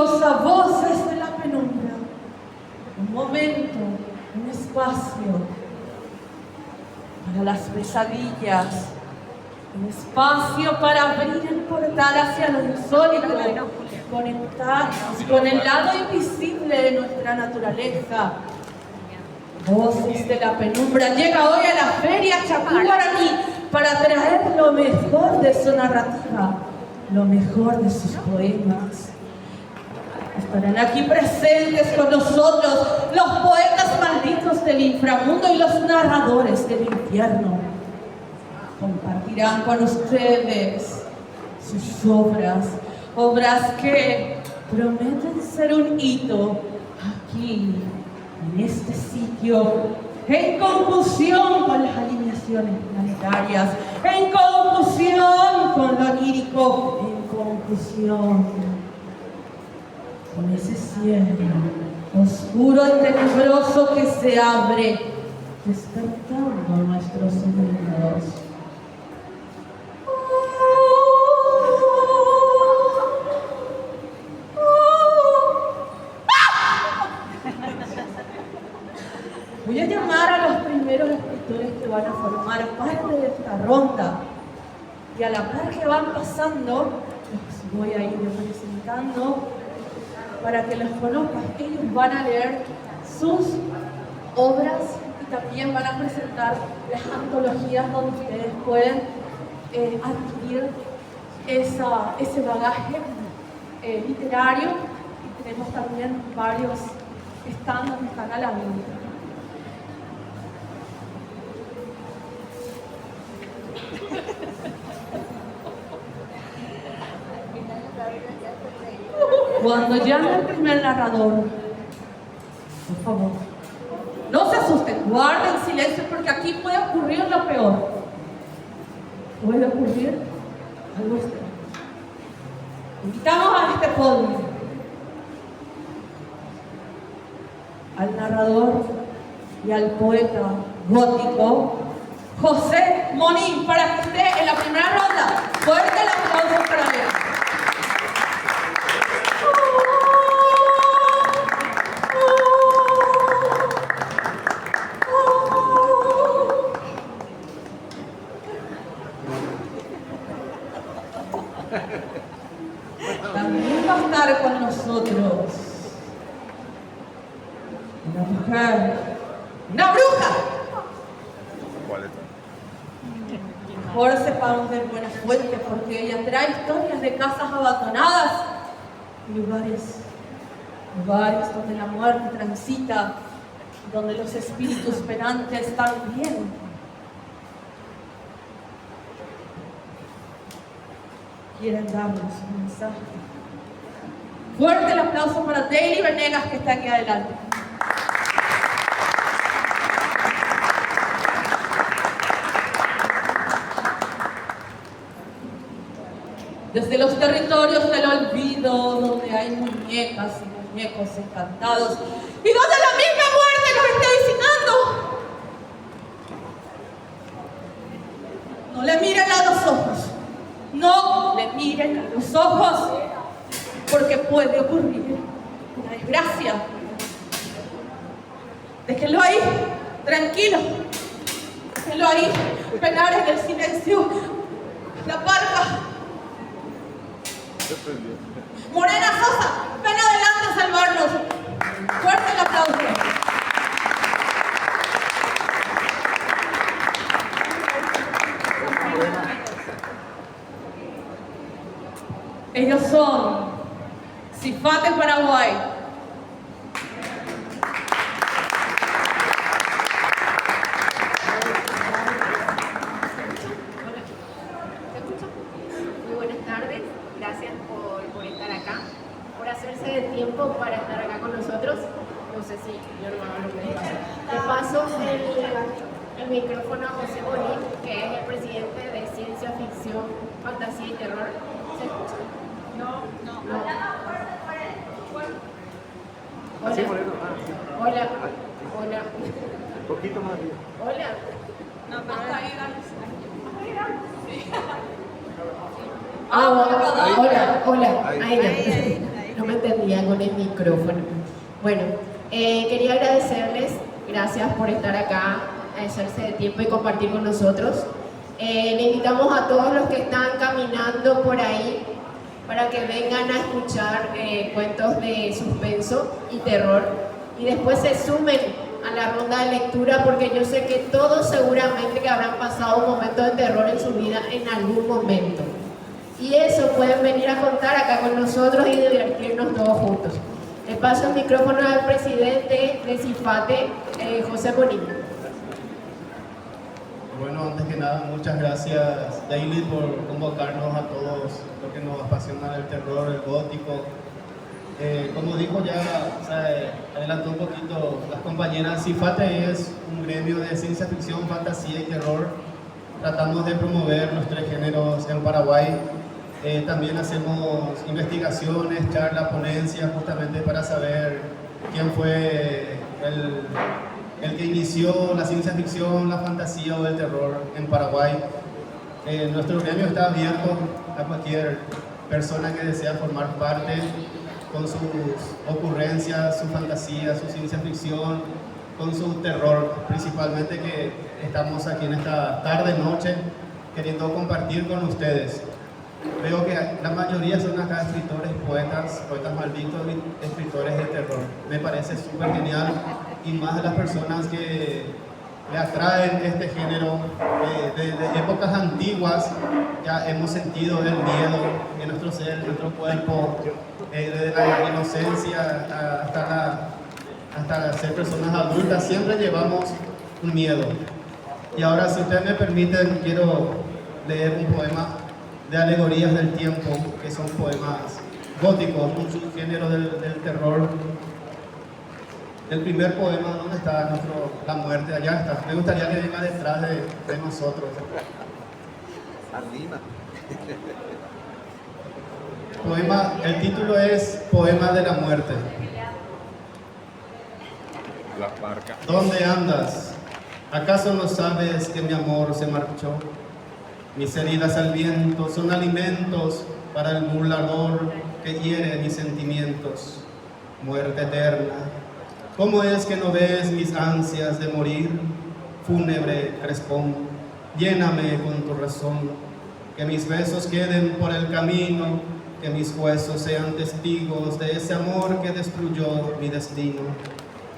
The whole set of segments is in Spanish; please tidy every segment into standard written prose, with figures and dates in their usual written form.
silenciosa, voces de la penumbra. Un momento, un espacio para las pesadillas. Un espacio para abrir el portal hacia lo insólito, conectarnos con el lado invisible de nuestra naturaleza. Voces de la penumbra llega hoy a la Feria Chapú Guaraní para traer lo mejor de su narrativa, lo mejor de sus poemas. Estarán aquí presentes con nosotros los poetas malditos del inframundo y los narradores del infierno. Compartirán con ustedes sus obras que prometen ser un hito aquí, en este sitio, en confusión con las alineaciones planetarias, en confusión con lo lírico, en confusión con ese cielo oscuro y tenebroso que se abre, despertando nuestros sonidos. Voy a llamar a los primeros escritores que van a formar parte de esta ronda. Y a la par que van pasando, los voy a ir presentando para que los conozcan. Ellos van a leer sus obras y también van a presentar las antologías donde ustedes pueden adquirir ese bagaje literario. Y tenemos también varios stands que están a la venta. Cuando llame el primer narrador, por favor, no se asusten, guarden silencio porque aquí puede ocurrir lo peor. Puede ocurrir algo extraño. Invitamos a este podio al narrador y al poeta gótico José Monín para que esté en la primera ronda. Fuerte el aplauso para él. También va a estar con nosotros una mujer, una bruja. Mejor sepamos de buena fuente porque ella trae historias de casas abandonadas, lugares donde la muerte transita, donde los espíritus penantes también quieren darnos un mensaje. Fuerte el aplauso para Daily Venegas que está aquí adelante. Desde los territorios del olvido, donde hay muñecas y muñecos encantados, y donde la misma muerte nos está visitando. No le miren a los ojos. No le miren a los ojos, porque puede ocurrir una desgracia. Déjenlo ahí, tranquilo. Déjenlo ahí, penar en el silencio. La parca. Morena Sosa, ven adelante a salvarnos. Fuerte el aplauso. Ellos son Cifate Paraguay. Muy buenas tardes, gracias por estar acá, por hacerse de tiempo para estar acá con nosotros. No sé si mi hermano lo puede pasar. Le paso el micrófono a José Monín, que es el presidente de Ciencia Ficción, Fantasía y Terror. ¿Se escucha? No. Hola. Hola. Un poquito más bien. Hola. No, pero hasta ahí, Hola. Ahí ya. No me entendía con el micrófono. Bueno, quería agradecerles, gracias por estar acá, hacerse de tiempo y compartir con nosotros. Le invitamos a todos los que están caminando por ahí para que vengan a escuchar cuentos de suspenso y terror y después se sumen a la ronda de lectura, porque yo sé que todos seguramente que habrán pasado un momento de terror en su vida en algún momento. Y eso pueden venir a contar acá con nosotros y divertirnos todos juntos. Le paso el micrófono al presidente de CIFATE, José Bonilla. Bueno, antes que nada, muchas gracias, Daily, por convocarnos a todos los que nos apasiona el terror, el gótico. Como dijo ya, adelantó un poquito las compañeras, CIFATE es un gremio de ciencia ficción, fantasía y terror. Tratamos de promover los tres géneros en Paraguay. También hacemos investigaciones, charlas, ponencias, justamente para saber quién fue el que inició la ciencia ficción, la fantasía o el terror en Paraguay. Nuestro gremio está abierto a cualquier persona que desea formar parte con sus ocurrencias, su fantasía, su ciencia ficción, con su terror, principalmente, que estamos aquí en esta tarde-noche queriendo compartir con ustedes. Veo que la mayoría son acá escritores, poetas malditos, escritores de terror. Me parece súper genial, y más de las personas que le atraen este género. Desde épocas antiguas ya hemos sentido el miedo en nuestro ser, en nuestro cuerpo, desde la inocencia hasta ser personas adultas, siempre llevamos un miedo. Y ahora, si ustedes me permiten, quiero leer un poema de Alegorías del Tiempo, que son poemas góticos, un subgénero del terror. El primer poema, ¿dónde está la muerte? Allá está. Me gustaría que venga detrás de nosotros. Arriba. Poema, el título es Poema de la Muerte. La barca. ¿Dónde andas? ¿Acaso no sabes que mi amor se marchó? Mis heridas al viento son alimentos para el burlador que hiere mis sentimientos. Muerte eterna, ¿cómo es que no ves mis ansias de morir? Fúnebre crespón, lléname con tu razón, que mis besos queden por el camino, que mis huesos sean testigos de ese amor que destruyó mi destino.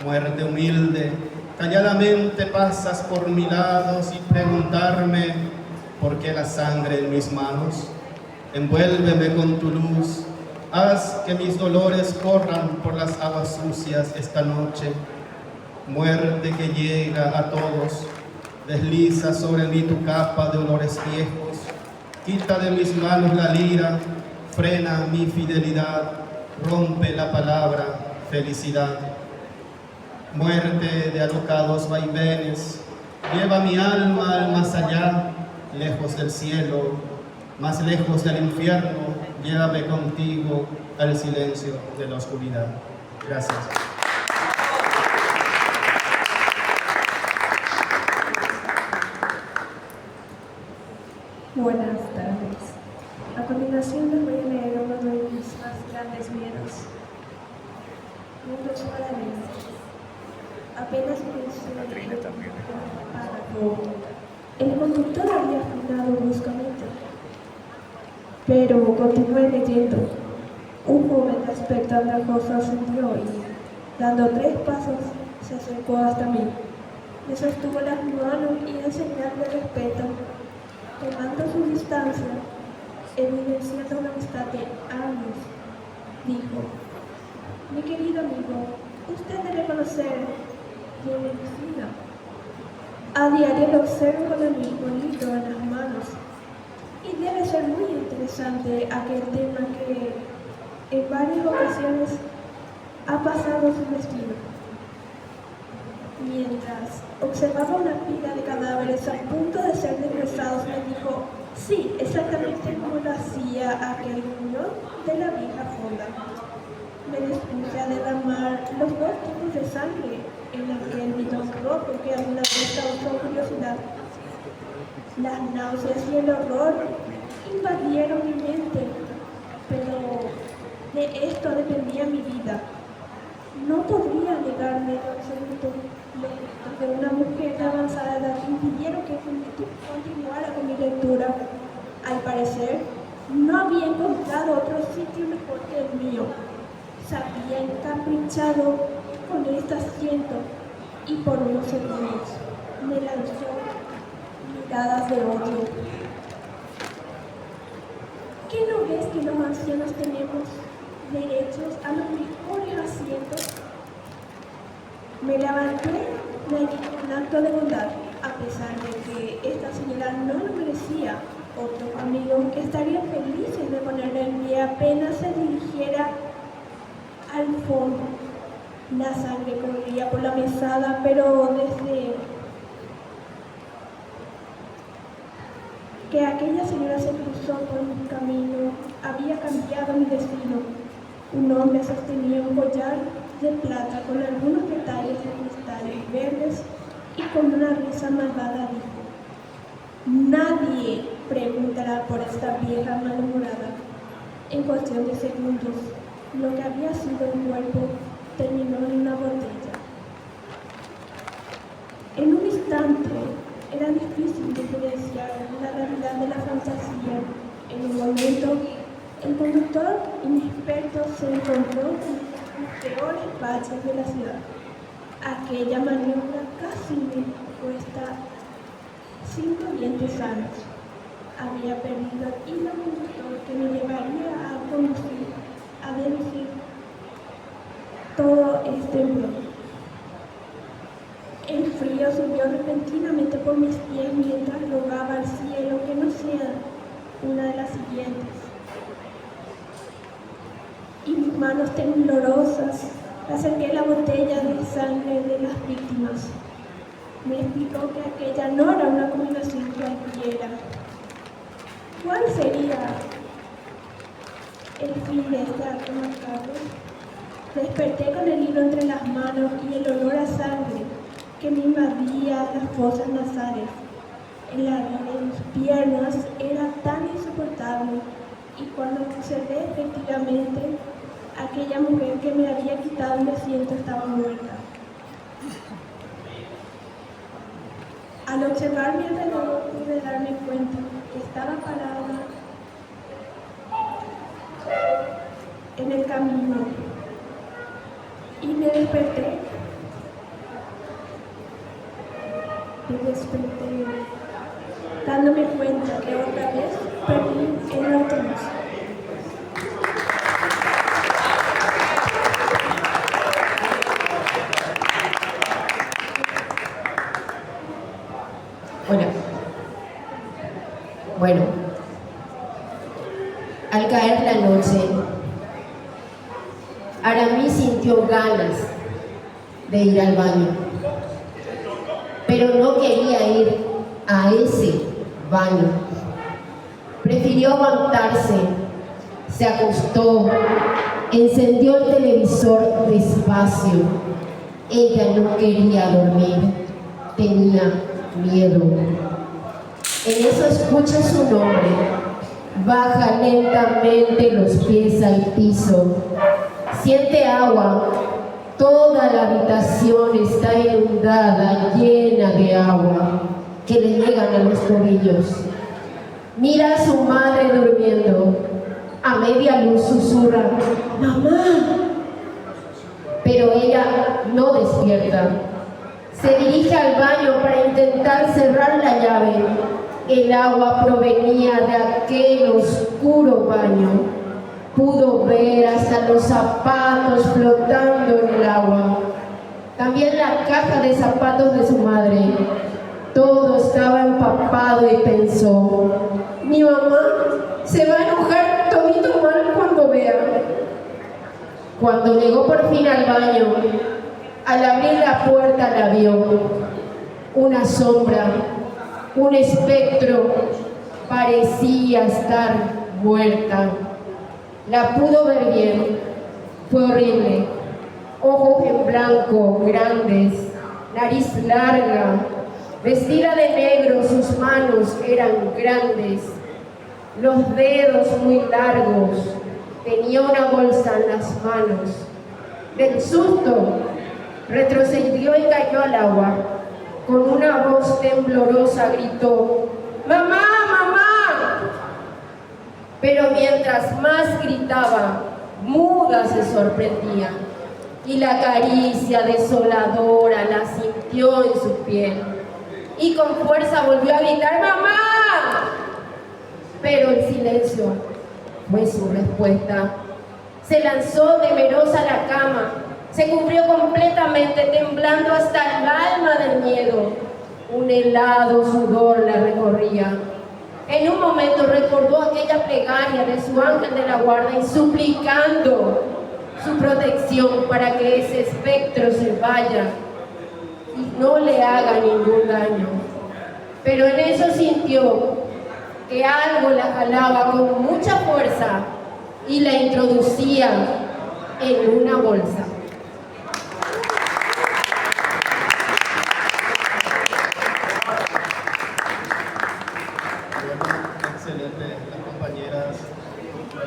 Muerte humilde, calladamente pasas por mi lado sin preguntarme por qué la sangre en mis manos. Envuélveme con tu luz, haz que mis dolores corran por las aguas sucias esta noche. Muerte que llega a todos, desliza sobre mí tu capa de olores viejos, quita de mis manos la lira, frena mi fidelidad, rompe la palabra felicidad. Muerte de alocados vaivenes, lleva mi alma al más allá, lejos del cielo, más lejos del infierno, llévame contigo al silencio de la oscuridad. Gracias. Buenas tardes. A continuación les voy a leer uno de mis más grandes miedos. Mundos paralelos. Apenas pensé en párrafo, el conductor había frenado bruscamente. Pero continué leyendo. Un joven de aspecto andrajoso ascendió y, dando 3 pasos, se acercó hasta mí. Me sostuvo las manos y, en señal de respeto, tomando su distancia, evidenciando una amistad de años, dijo: mi querido amigo, usted debe conocer mi medicina. A diario lo observo con el mismo libro en las manos, y debe ser muy interesante aquel tema que en varias ocasiones ha pasado su destino. Mientras observaba una pila de cadáveres a punto de ser desgresados, me dijo: sí, exactamente como lo hacía aquel niño de la vieja fonda. Me dispuse a derramar los 2 tipos de sangre en aquel bidón rojo que alguna vez causó curiosidad. Las náuseas y el horror invadieron mi mente, pero De esto dependía mi vida. No podría negarme lo absoluto que una mujer de avanzada edad impidieron que continuara con mi lectura. Al parecer, no había encontrado otro sitio mejor que el mío. Se había encaprichado con este asiento y por unos segundos me lanzó miradas de odio. ¿Qué no ves que los ancianos tenemos derechos a los mejores asientos? Me levanté, me di un acto de bondad, a pesar de que esta señora no lo merecía. Otros amigos estarían felices de ponerle en pie apenas se dirigiera al fondo. La sangre corría por la mesada, pero desde que aquella señora se cruzó por mi camino, había cambiado mi destino. Un hombre sostenía un collar de plata con algunos detalles de cristales verdes y con una risa malvada dijo: nadie preguntará por esta vieja malhumorada. En cuestión de segundos, lo que había sido un cuerpo terminó en una botella. En un instante, era difícil diferenciar la realidad de la fantasía. En un momento, el conductor inexperto se encontró con los peores baches de la ciudad. Aquella maniobra casi me cuesta 5 dientes años. Había perdido el hilo conductor que me llevaría a conducir, a deducir todo este embrollo. El frío subió repentinamente por mis pies mientras rogaba al cielo que no sea una de las siguientes. Y mis manos temblorosas acerqué la botella de sangre de las víctimas. Me explicó que aquella no era una combinación cualquiera. ¿Cuál sería el fin de este acto macabro? Desperté con el hilo entre las manos y el olor a sangre que me invadía las fosas nasales. El ardor de mis piernas era tan insoportable y cuando observé efectivamente, aquella mujer que me había quitado el asiento estaba muerta. Al observar mi alrededor pude darme cuenta que estaba parada en el camino y me desperté. Dándome cuenta que otra vez perdí el autobús. Bueno, al caer la noche, Aramí sintió ganas de ir al baño, pero no quería ir a ese baño. Prefirió aguantarse, se acostó, encendió el televisor despacio. Ella no quería dormir, tenía miedo. En eso escucha su nombre, baja lentamente los pies al piso, siente agua, toda la habitación está inundada, llena de agua que le llegan a los tobillos. Mira a su madre durmiendo, a media luz susurra: ¡mamá! Pero ella no despierta. Se dirige al baño para intentar cerrar la llave. El agua provenía de aquel oscuro baño. Pudo ver hasta los zapatos flotando en el agua. También la caja de zapatos de su madre. Todo estaba empapado y pensó: mi mamá se va a enojar todito mal cuando vea. Cuando llegó por fin al baño, al abrir la puerta la vio. Una sombra, un espectro, parecía estar muerta. La pudo ver bien, fue horrible. Ojos en blanco, grandes, nariz larga, vestida de negro, sus manos eran grandes, los dedos muy largos, Tenía una bolsa en las manos. Del susto, retrocedió y cayó al agua. Con una voz temblorosa gritó: ¡Mamá, mamá! Pero mientras más gritaba, muda se sorprendía, y la caricia desoladora la sintió en su piel. Y con fuerza volvió a gritar: ¡Mamá! Pero el silencio fue su respuesta. Se lanzó temerosa a la cama, se cubrió completamente, temblando hasta el alma del miedo. Un helado sudor la recorría. En un momento recordó aquella plegaria de su ángel de la guarda y suplicando su protección para que ese espectro se vaya y no le haga ningún daño. Pero en eso sintió que algo la jalaba con mucha fuerza y la introducía en una bolsa. Excelente, las compañeras.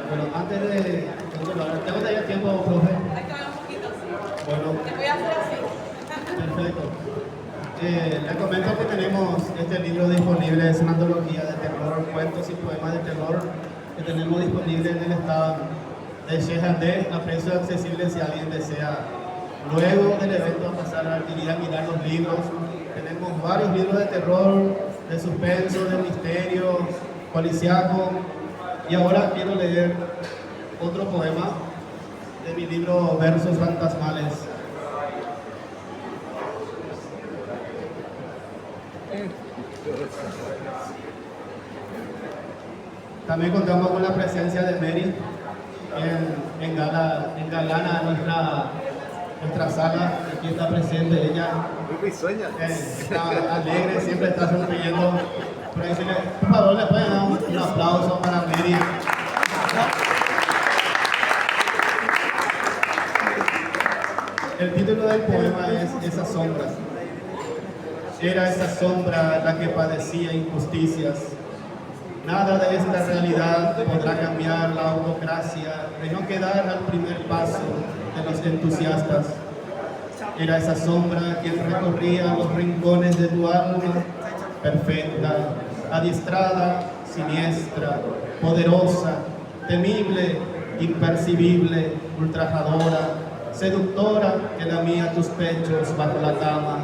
Bueno, antes de continuar, ¿tengo todavía tiempo, profe? Bueno, Te voy a hacer así. perfecto. Les comento que tenemos este libro disponible, es una antología de terror, cuentos y poemas de terror que tenemos disponible en el stand de Shehandé a precio accesible si alguien desea. Luego del evento pasar a ir a mirar los libros. Tenemos varios libros de terror, de suspenso, de misterio, policíaco. Y ahora quiero leer otro poema de mi libro Versos Fantasmales. También contamos con la presencia de Mary, quien engalana nuestra sala. Aquí está presente ella. Está alegre, siempre está sonriendo. Por favor, le pueden dar un aplauso para Mary. El título del poema es Esas sombras. Era esa sombra la que padecía injusticias. Nada de esta realidad podrá cambiar la autocracia de no quedar al primer paso de los entusiastas. Era esa sombra quien recorría los rincones de tu alma, perfecta, adiestrada, siniestra, poderosa, temible, impercibible, ultrajadora, seductora que lamía tus pechos bajo la cama.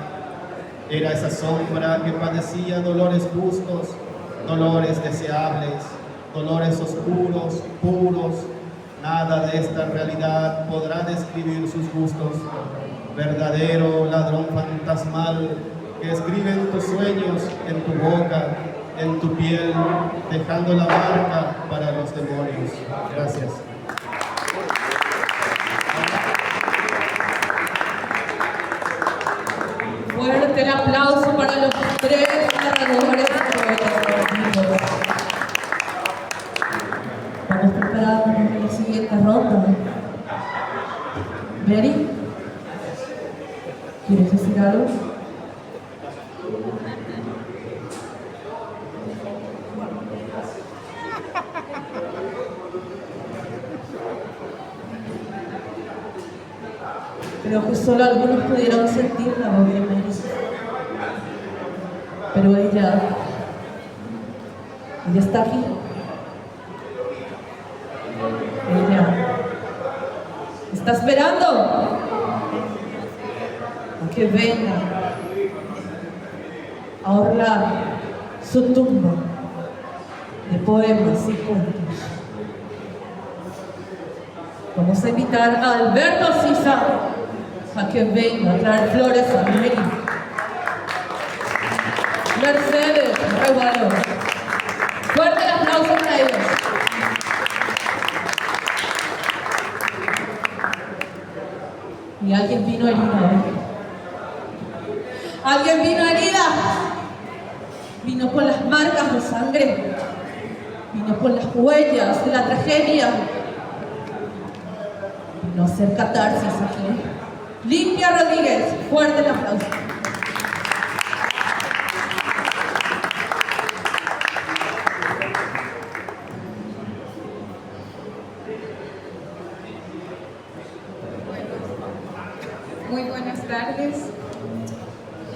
Era esa sombra que padecía dolores justos, dolores deseables, dolores oscuros, puros. Nada de esta realidad podrá describir sus gustos. Verdadero ladrón fantasmal que escribe en tus sueños, en tu boca, en tu piel, dejando la marca para los demonios. Gracias. Fuerte el aplauso para los tres narradores. Vamos preparándonos para la siguiente ronda. Mary, ¿quieres decir algo? Creo que solo algunos pudieron sentir la voz de Mary. Pero ella está aquí. Ella está esperando a que venga a orlar su tumba de poemas y cuentos. Vamos a invitar a Alberto Sisa a que venga a traer flores a Mary. Mercedes Regualo. Fuerte el aplauso para ellos. Y alguien vino herida. Alguien vino herida. Vino con las marcas de sangre. Vino con las huellas de la tragedia. Vino a hacer catarsis aquí. Limpia Rodríguez. Fuerte el aplauso. tardes.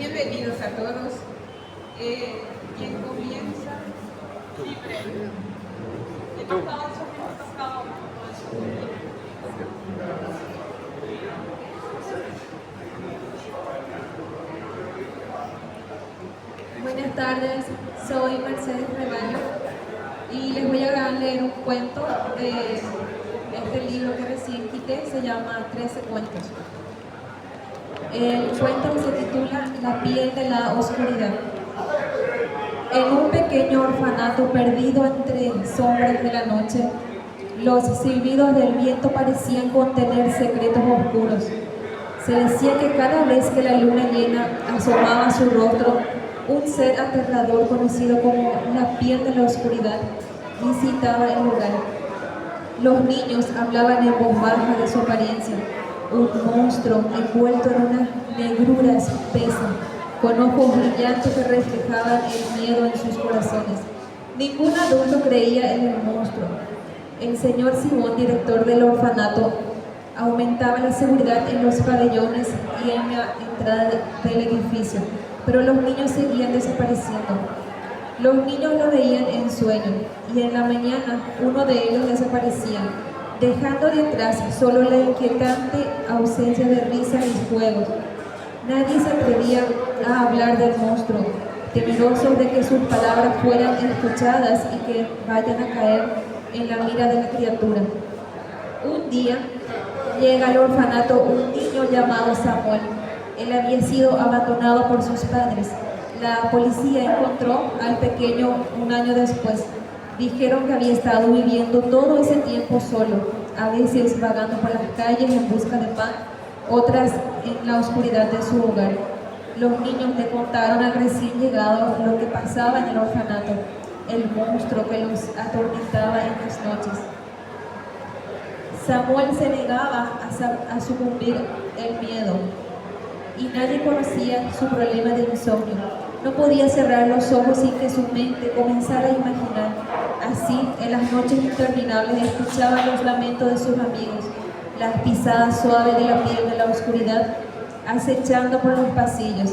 Bienvenidos a todos. ¿Quién comienza? Buenas tardes, soy Mercedes Rebaño y les voy a leer un cuento de este libro que recién quité, se llama 13 cuentos. El cuento se titula La piel de la oscuridad. En un pequeño orfanato perdido entre sombras de la noche, los silbidos del viento parecían contener secretos oscuros. Se decía que cada vez que la luna llena asomaba su rostro, un ser aterrador conocido como la piel de la oscuridad visitaba el lugar. Los niños hablaban en voz baja de su apariencia, un monstruo envuelto en una negrura espesa, con ojos brillantes que reflejaban el miedo en sus corazones. Ningún adulto creía en el monstruo. El señor Simón, director del orfanato, aumentaba la seguridad en los pabellones y en la entrada del edificio, pero los niños seguían desapareciendo. Los niños lo veían en sueño, y en la mañana uno de ellos desaparecía, dejando detrás solo la inquietante ausencia de risas y juegos. Nadie se atrevía a hablar del monstruo, temerosos de que sus palabras fueran escuchadas y que vayan a caer en la mira de la criatura. Un día llega al orfanato un niño llamado Samuel. Él había sido abandonado por sus padres. La policía encontró al pequeño un año después. Dijeron que había estado viviendo todo ese tiempo solo, a veces vagando por las calles en busca de pan, otras en la oscuridad de su hogar. Los niños le contaron al recién llegado lo que pasaba en el orfanato, el monstruo que los atormentaba en las noches. Samuel se negaba a sucumbir el miedo y nadie conocía su problema de insomnio. No podía cerrar los ojos sin que su mente comenzara a imaginar. Así, en las noches interminables escuchaba los lamentos de sus amigos, las pisadas suaves de la piel de la oscuridad, acechando por los pasillos.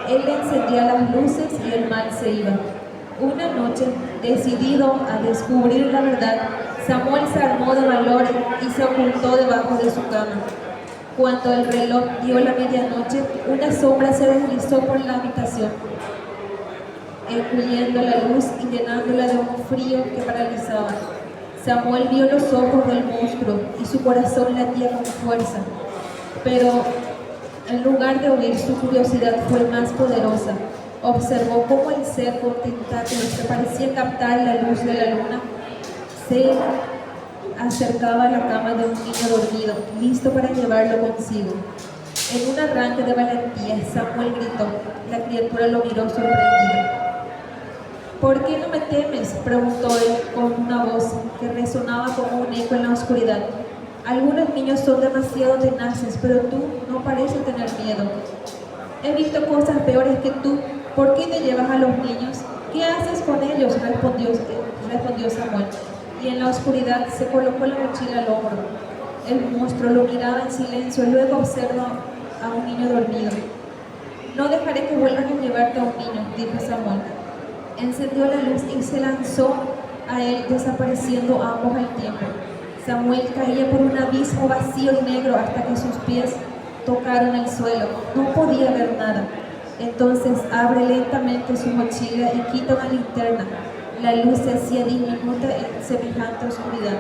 Él encendía las luces y el mal se iba. Una noche, decidido a descubrir la verdad, Samuel se armó de valor y se ocultó debajo de su cama. Cuando el reloj dio la medianoche, una sombra se deslizó por la habitación, encubriendo la luz y llenándola de un frío que paralizaba. Samuel vio los ojos del monstruo y su corazón latía con fuerza, pero en lugar de huir, su curiosidad fue más poderosa. Observó cómo el ser con tentáculos que parecía captar la luz de la luna se acercaba a la cama de un niño dormido, listo para llevarlo consigo. En un arranque de valentía, Samuel gritó. La criatura lo miró sorprendida. ¿Por qué no me temes?, preguntó él con una voz que resonaba como un eco en la oscuridad. Algunos niños son demasiado tenaces, pero tú no pareces tener miedo. He visto cosas peores que tú. ¿Por qué te llevas a los niños? ¿Qué haces con ellos?, respondió Samuel. Y en la oscuridad se colocó la mochila al hombro. El monstruo lo miraba en silencio, luego observó a un niño dormido. No dejaré que vuelvan a llevarte a un niño, dijo Samuel. Encendió la luz y se lanzó a él, desapareciendo ambos al tiempo. Samuel caía por un abismo vacío y negro hasta que sus pies tocaron el suelo. No podía ver nada. Entonces abre lentamente su mochila y quita una linterna. La luz se hacía diminuta en semejante oscuridad.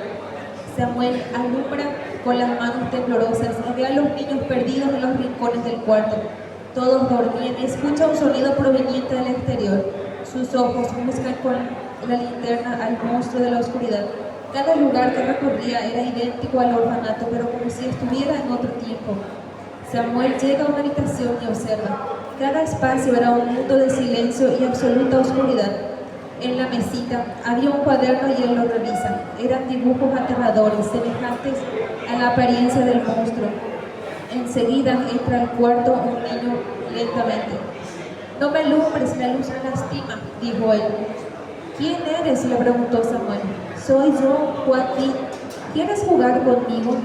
Samuel alumbra con las manos temblorosas y ve a los niños perdidos en los rincones del cuarto. Todos dormían y escucha un sonido proveniente del exterior. Sus ojos buscan con la linterna al monstruo de la oscuridad. Cada lugar que recorría era idéntico al orfanato, pero como si estuviera en otro tiempo. Samuel llega a una habitación y observa. Cada espacio era un mundo de silencio y absoluta oscuridad. En la mesita había un cuaderno y él lo revisa. Eran dibujos aterradores, semejantes a la apariencia del monstruo. Enseguida entra al cuarto un niño lentamente. No me alumbres, la luz me lastima, dijo él. ¿Quién eres?, le preguntó Samuel. Soy yo, Joaquín. ¿Quieres jugar conmigo?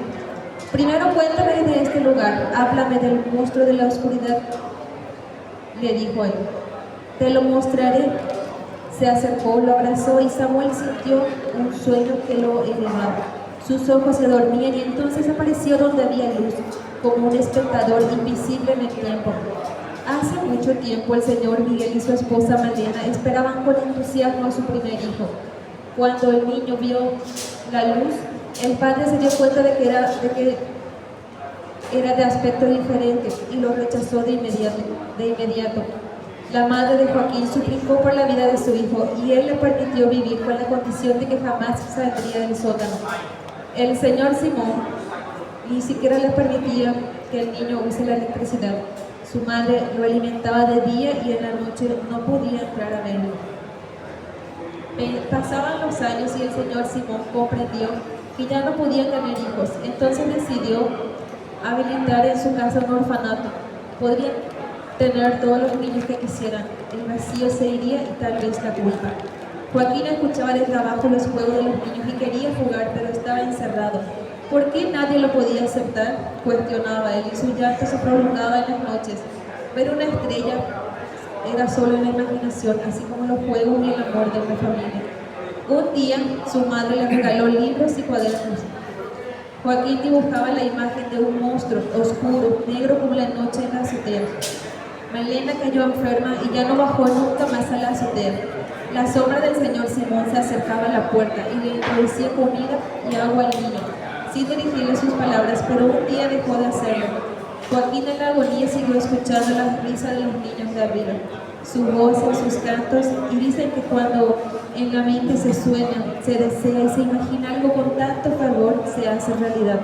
Primero cuéntame de este lugar, háblame del monstruo de la oscuridad, le dijo él. Te lo mostraré. Se acercó, lo abrazó y Samuel sintió un sueño que lo elevaba. Sus ojos se dormían y entonces apareció donde había luz, como un espectador invisible en el tiempo. Hace mucho tiempo el señor Miguel y su esposa Malena esperaban con entusiasmo a su primer hijo. Cuando el niño vio la luz, el padre se dio cuenta de que era de aspecto diferente y lo rechazó de inmediato. La madre de Joaquín suplicó por la vida de su hijo y él le permitió vivir con la condición de que jamás saldría del sótano. El señor Simón ni siquiera le permitía que el niño use la electricidad. Su madre lo alimentaba de día y en la noche no podía entrar a verlo. Pasaban los años y el señor Simón comprendió que ya no podía tener hijos. Entonces decidió habilitar en su casa un orfanato. Podrían tener todos los niños que quisieran. El vacío se iría y tal vez la culpa. Joaquín escuchaba desde abajo los juegos de los niños y quería jugar, pero estaba encerrado. ¿Por qué nadie lo podía aceptar?, cuestionaba él, y su llanto se prolongaba en las noches. Ver una estrella era solo en la imaginación, así como los juegos y el amor de una familia. Un día, su madre le regaló libros y cuadernos. Joaquín dibujaba la imagen de un monstruo oscuro, negro como la noche en la azotea. Malena cayó enferma y ya no bajó nunca más a la azotea. La sombra del señor Simón se acercaba a la puerta y le introducía comida y agua al niño, sin dirigirle sus palabras, pero un día dejó de hacerlo. Joaquín en la agonía siguió escuchando la risa de los niños de arriba, su voz en sus cantos, y dicen que cuando en la mente se sueña, se desea y se imagina algo con tanto fervor, se hace realidad.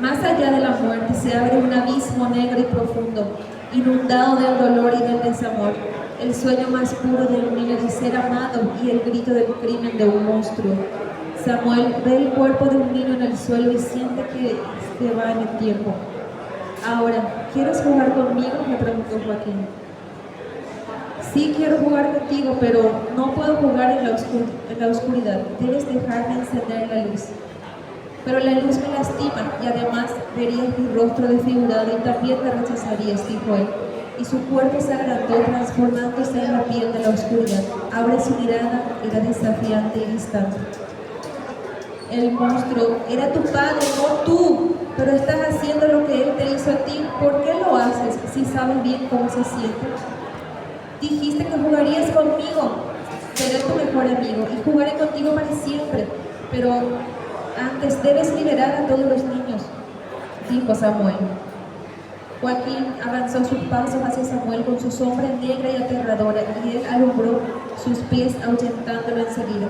Más allá de la muerte se abre un abismo negro y profundo, inundado del dolor y del desamor, el sueño más puro de un niño de ser amado y el grito del crimen de un monstruo. Samuel ve el cuerpo de un niño en el suelo y siente que se va en el tiempo. Ahora, ¿quieres jugar conmigo?, le preguntó Joaquín. Sí, quiero jugar contigo, pero no puedo jugar en la oscuridad. Debes dejarme encender la luz. Pero la luz me lastima y además verías mi rostro desfigurado y también me rechazarías, dijo él. Y su cuerpo se agrandó, transformándose en la piel de la oscuridad. Ahora su mirada era desafiante y distante. El monstruo era tu padre, no tú, pero estás haciendo lo que él te hizo a ti. ¿Por qué lo haces si sabes bien cómo se siente? Dijiste que jugarías conmigo, seré tu mejor amigo y jugaré contigo para siempre, pero antes debes liberar a todos los niños, dijo Samuel. Joaquín avanzó sus pasos hacia Samuel con su sombra negra y aterradora, y él alumbró sus pies ahuyentándolo enseguida.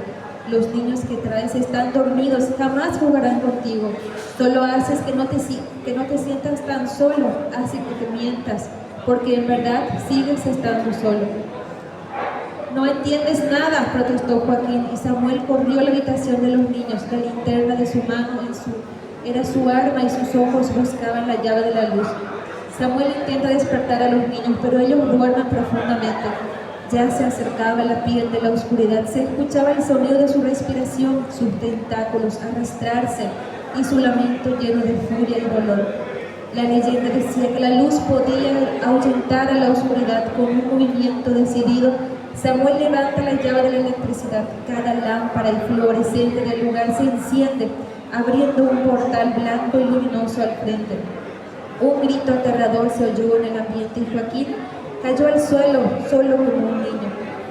Los niños que traes están dormidos, jamás jugarán contigo. Solo haces que no te sientas tan solo, hace que te mientas, porque en verdad sigues estando solo. No entiendes nada, protestó Joaquín, y Samuel corrió a la habitación de los niños. La linterna de su mano era su arma y sus ojos buscaban la llave de la luz. Samuel intenta despertar a los niños, pero ellos duermen profundamente. Ya se acercaba la piel de la oscuridad, se escuchaba el sonido de su respiración, sus tentáculos arrastrarse y su lamento lleno de furia y dolor. La leyenda decía que la luz podía ahuyentar a la oscuridad con un movimiento decidido. Samuel levanta la llave de la electricidad. Cada lámpara y fluorescente del lugar se enciende, abriendo un portal blanco y luminoso al frente. Un grito aterrador se oyó en el ambiente y Joaquín cayó al suelo, solo como un niño,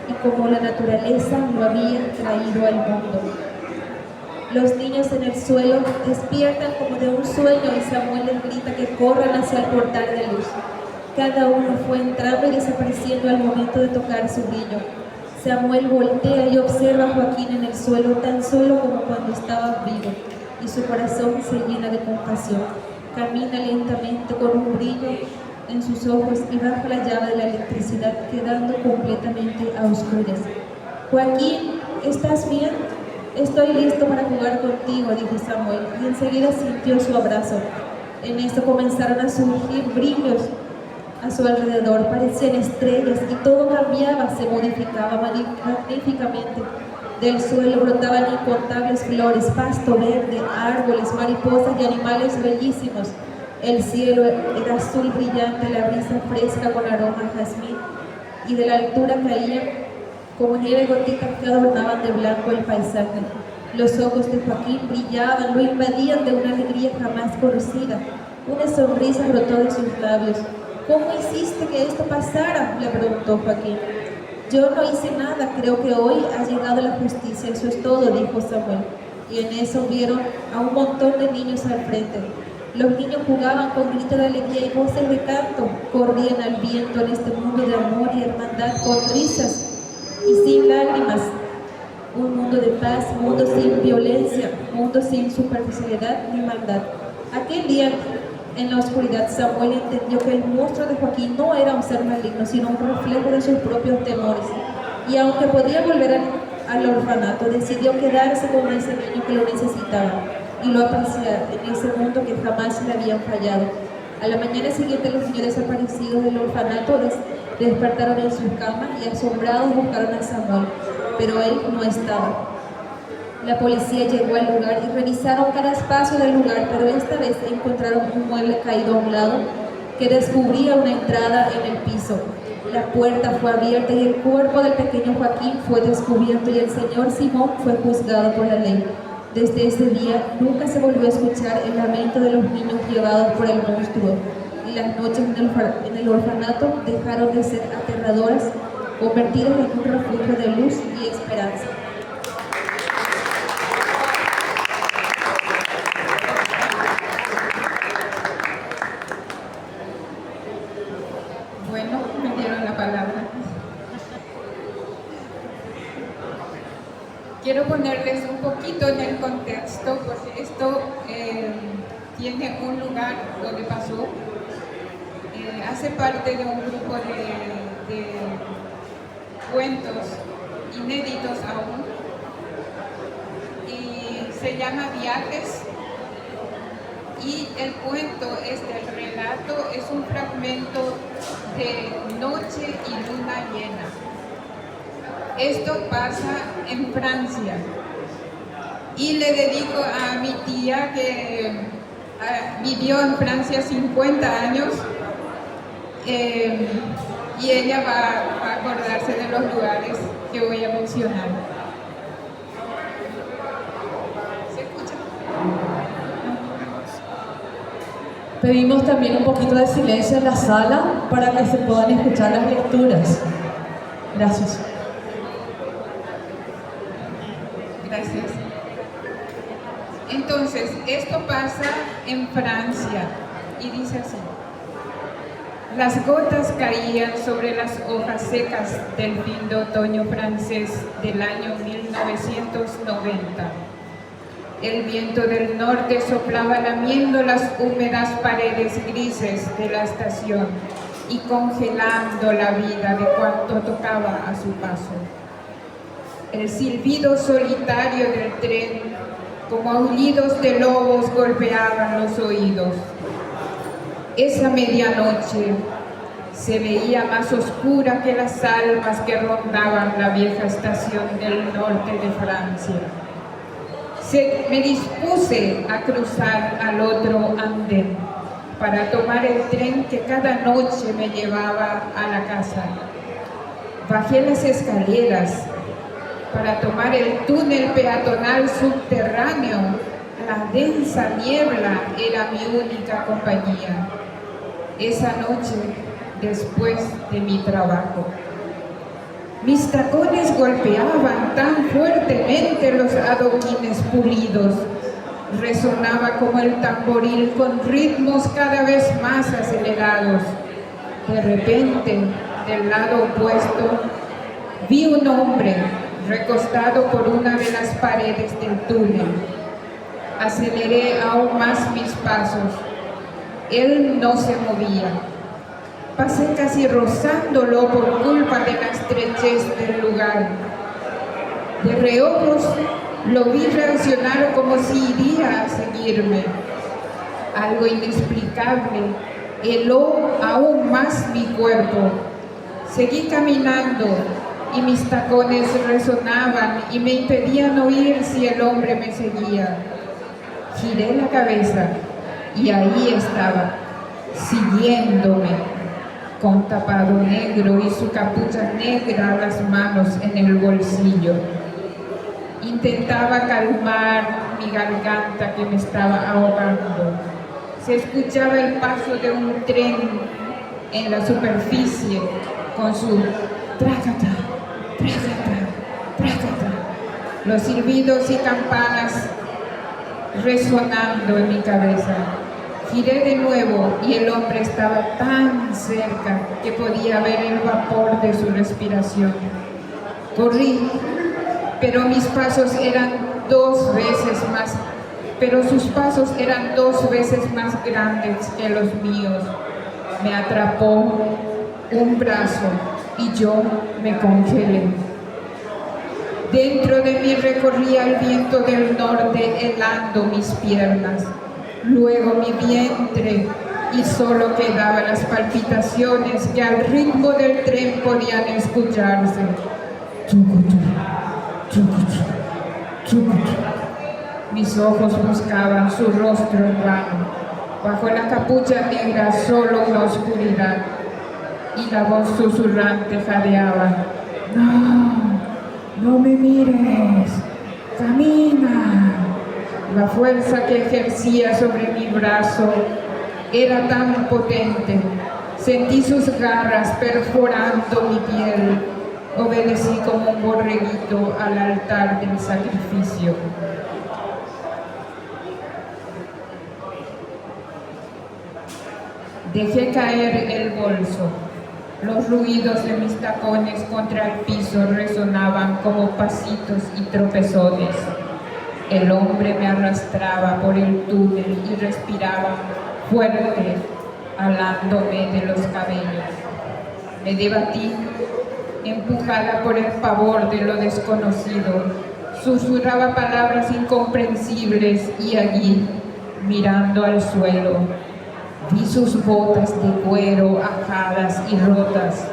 y como la naturaleza lo había traído al mundo. Los niños en el suelo despiertan como de un sueño y Samuel les grita que corran hacia el portal de luz. Cada uno fue entrando y desapareciendo al momento de tocar su brillo. Samuel voltea y observa a Joaquín en el suelo tan solo como cuando estaba vivo, y su corazón se llena de compasión. Camina lentamente con un brillo en sus ojos y baja la llave de la electricidad, quedando completamente a oscuras. Joaquín, ¿estás bien? Estoy listo para jugar contigo, dijo Samuel, y enseguida sintió su abrazo. En esto comenzaron a surgir brillos a su alrededor, parecían estrellas y todo cambiaba, se modificaba magníficamente. Del suelo brotaban incontables flores, pasto verde, árboles, mariposas y animales bellísimos. El cielo era azul brillante, la brisa fresca con aroma a jazmín, y de la altura caían como nieve gotitas que adornaban de blanco el paisaje. Los ojos de Joaquín brillaban, lo invadían de una alegría jamás conocida. Una sonrisa brotó de sus labios. ¿Cómo hiciste que esto pasara?, le preguntó Joaquín. Yo no hice nada, creo que hoy ha llegado la justicia, eso es todo, dijo Samuel. Y en eso vieron a un montón de niños al frente. Los niños jugaban con gritos de alegría y voces de canto, corrían al viento en este mundo de amor y hermandad, con risas y sin lágrimas. Un mundo de paz, mundo sin violencia, mundo sin superficialidad ni maldad. Aquel día, en la oscuridad, Samuel entendió que el monstruo de Joaquín no era un ser maligno, sino un reflejo de sus propios temores. Y aunque podía volver al orfanato, decidió quedarse con ese niño que lo necesitaba y lo apreciar en ese mundo que jamás le habían fallado. A la mañana siguiente, los niños desaparecidos del orfanato despertaron en sus camas y asombrados buscaron a Samuel, pero él no estaba. La policía llegó al lugar y revisaron cada espacio del lugar, pero esta vez encontraron un mueble caído a un lado que descubría una entrada en el piso. La puerta fue abierta y el cuerpo del pequeño Joaquín fue descubierto y el señor Simón fue juzgado por la ley. Desde ese día nunca se volvió a escuchar el lamento de los niños llevados por el monstruo, y las noches en el orfanato dejaron de ser aterradoras, convertidas en un refugio de luz y esperanza. Bueno, me dieron la palabra. Quiero ponerles un poquito en el contexto, porque esto tiene un lugar donde pasó. Hace parte de un grupo de cuentos inéditos aún, y se llama Viajes. Y el cuento, el relato, es un fragmento de Noche y Luna Llena. Esto pasa en Francia. Y le dedico a mi tía que vivió en Francia 50 años, y ella va a acordarse de los lugares que voy a mencionar. ¿Se escucha? Pedimos también un poquito de silencio en la sala para que se puedan escuchar las lecturas. Gracias. Gracias. Entonces, esto pasa en Francia y dice así. Las gotas caían sobre las hojas secas del fin de otoño francés del año 1990. El viento del norte soplaba lamiendo las húmedas paredes grises de la estación y congelando la vida de cuanto tocaba a su paso. El silbido solitario del tren, como aullidos de lobos, golpeaban los oídos. Esa medianoche se veía más oscura que las almas que rondaban la vieja estación del norte de Francia. Me dispuse a cruzar al otro andén para tomar el tren que cada noche me llevaba a la casa. Bajé las escaleras para tomar el túnel peatonal subterráneo. La densa niebla era mi única compañía. Esa noche, después de mi trabajo, mis tacones golpeaban tan fuertemente los adoquines pulidos. Resonaba como el tamboril con ritmos cada vez más acelerados. De repente, del lado opuesto, vi un hombre recostado por una de las paredes del túnel. Aceleré aún más mis pasos. Él no se movía. Pasé casi rozándolo por culpa de la estrechez del lugar. De reojos lo vi reaccionar como si iría a seguirme. Algo inexplicable heló aún más mi cuerpo. Seguí caminando y mis tacones resonaban y me impedían oír si el hombre me seguía. Giré la cabeza y ahí estaba, siguiéndome, con tapado negro y su capucha negra, las manos en el bolsillo. Intentaba calmar mi garganta que me estaba ahogando. Se escuchaba el paso de un tren en la superficie con su trácata, trácata, trácata, los silbidos y campanas resonando en mi cabeza. Giré de nuevo y el hombre estaba tan cerca que podía ver el vapor de su respiración. Corrí, pero sus pasos eran 2 veces más grandes que los míos. Me atrapó un brazo y yo me congelé. Dentro de mí recorría el viento del norte helando mis piernas, luego mi vientre, y solo quedaban las palpitaciones que al ritmo del tren podían escucharse. Chucuchu, chucuchu, chucuchu. Mis ojos buscaban su rostro hermano. Bajo la capucha negra solo una oscuridad, y la voz susurrante jadeaba. No me mires, camina. La fuerza que ejercía sobre mi brazo era tan potente. Sentí sus garras perforando mi piel. Obedecí como un borreguito al altar del sacrificio. Dejé caer el bolso. Los ruidos de mis tacones contra el piso resonaban como pasitos y tropezones. El hombre me arrastraba por el túnel y respiraba fuerte, hablándome de los cabellos. Me debatí, empujada por el pavor de lo desconocido. Susurraba palabras incomprensibles y allí, mirando al suelo, vi sus botas de cuero ajadas y rotas.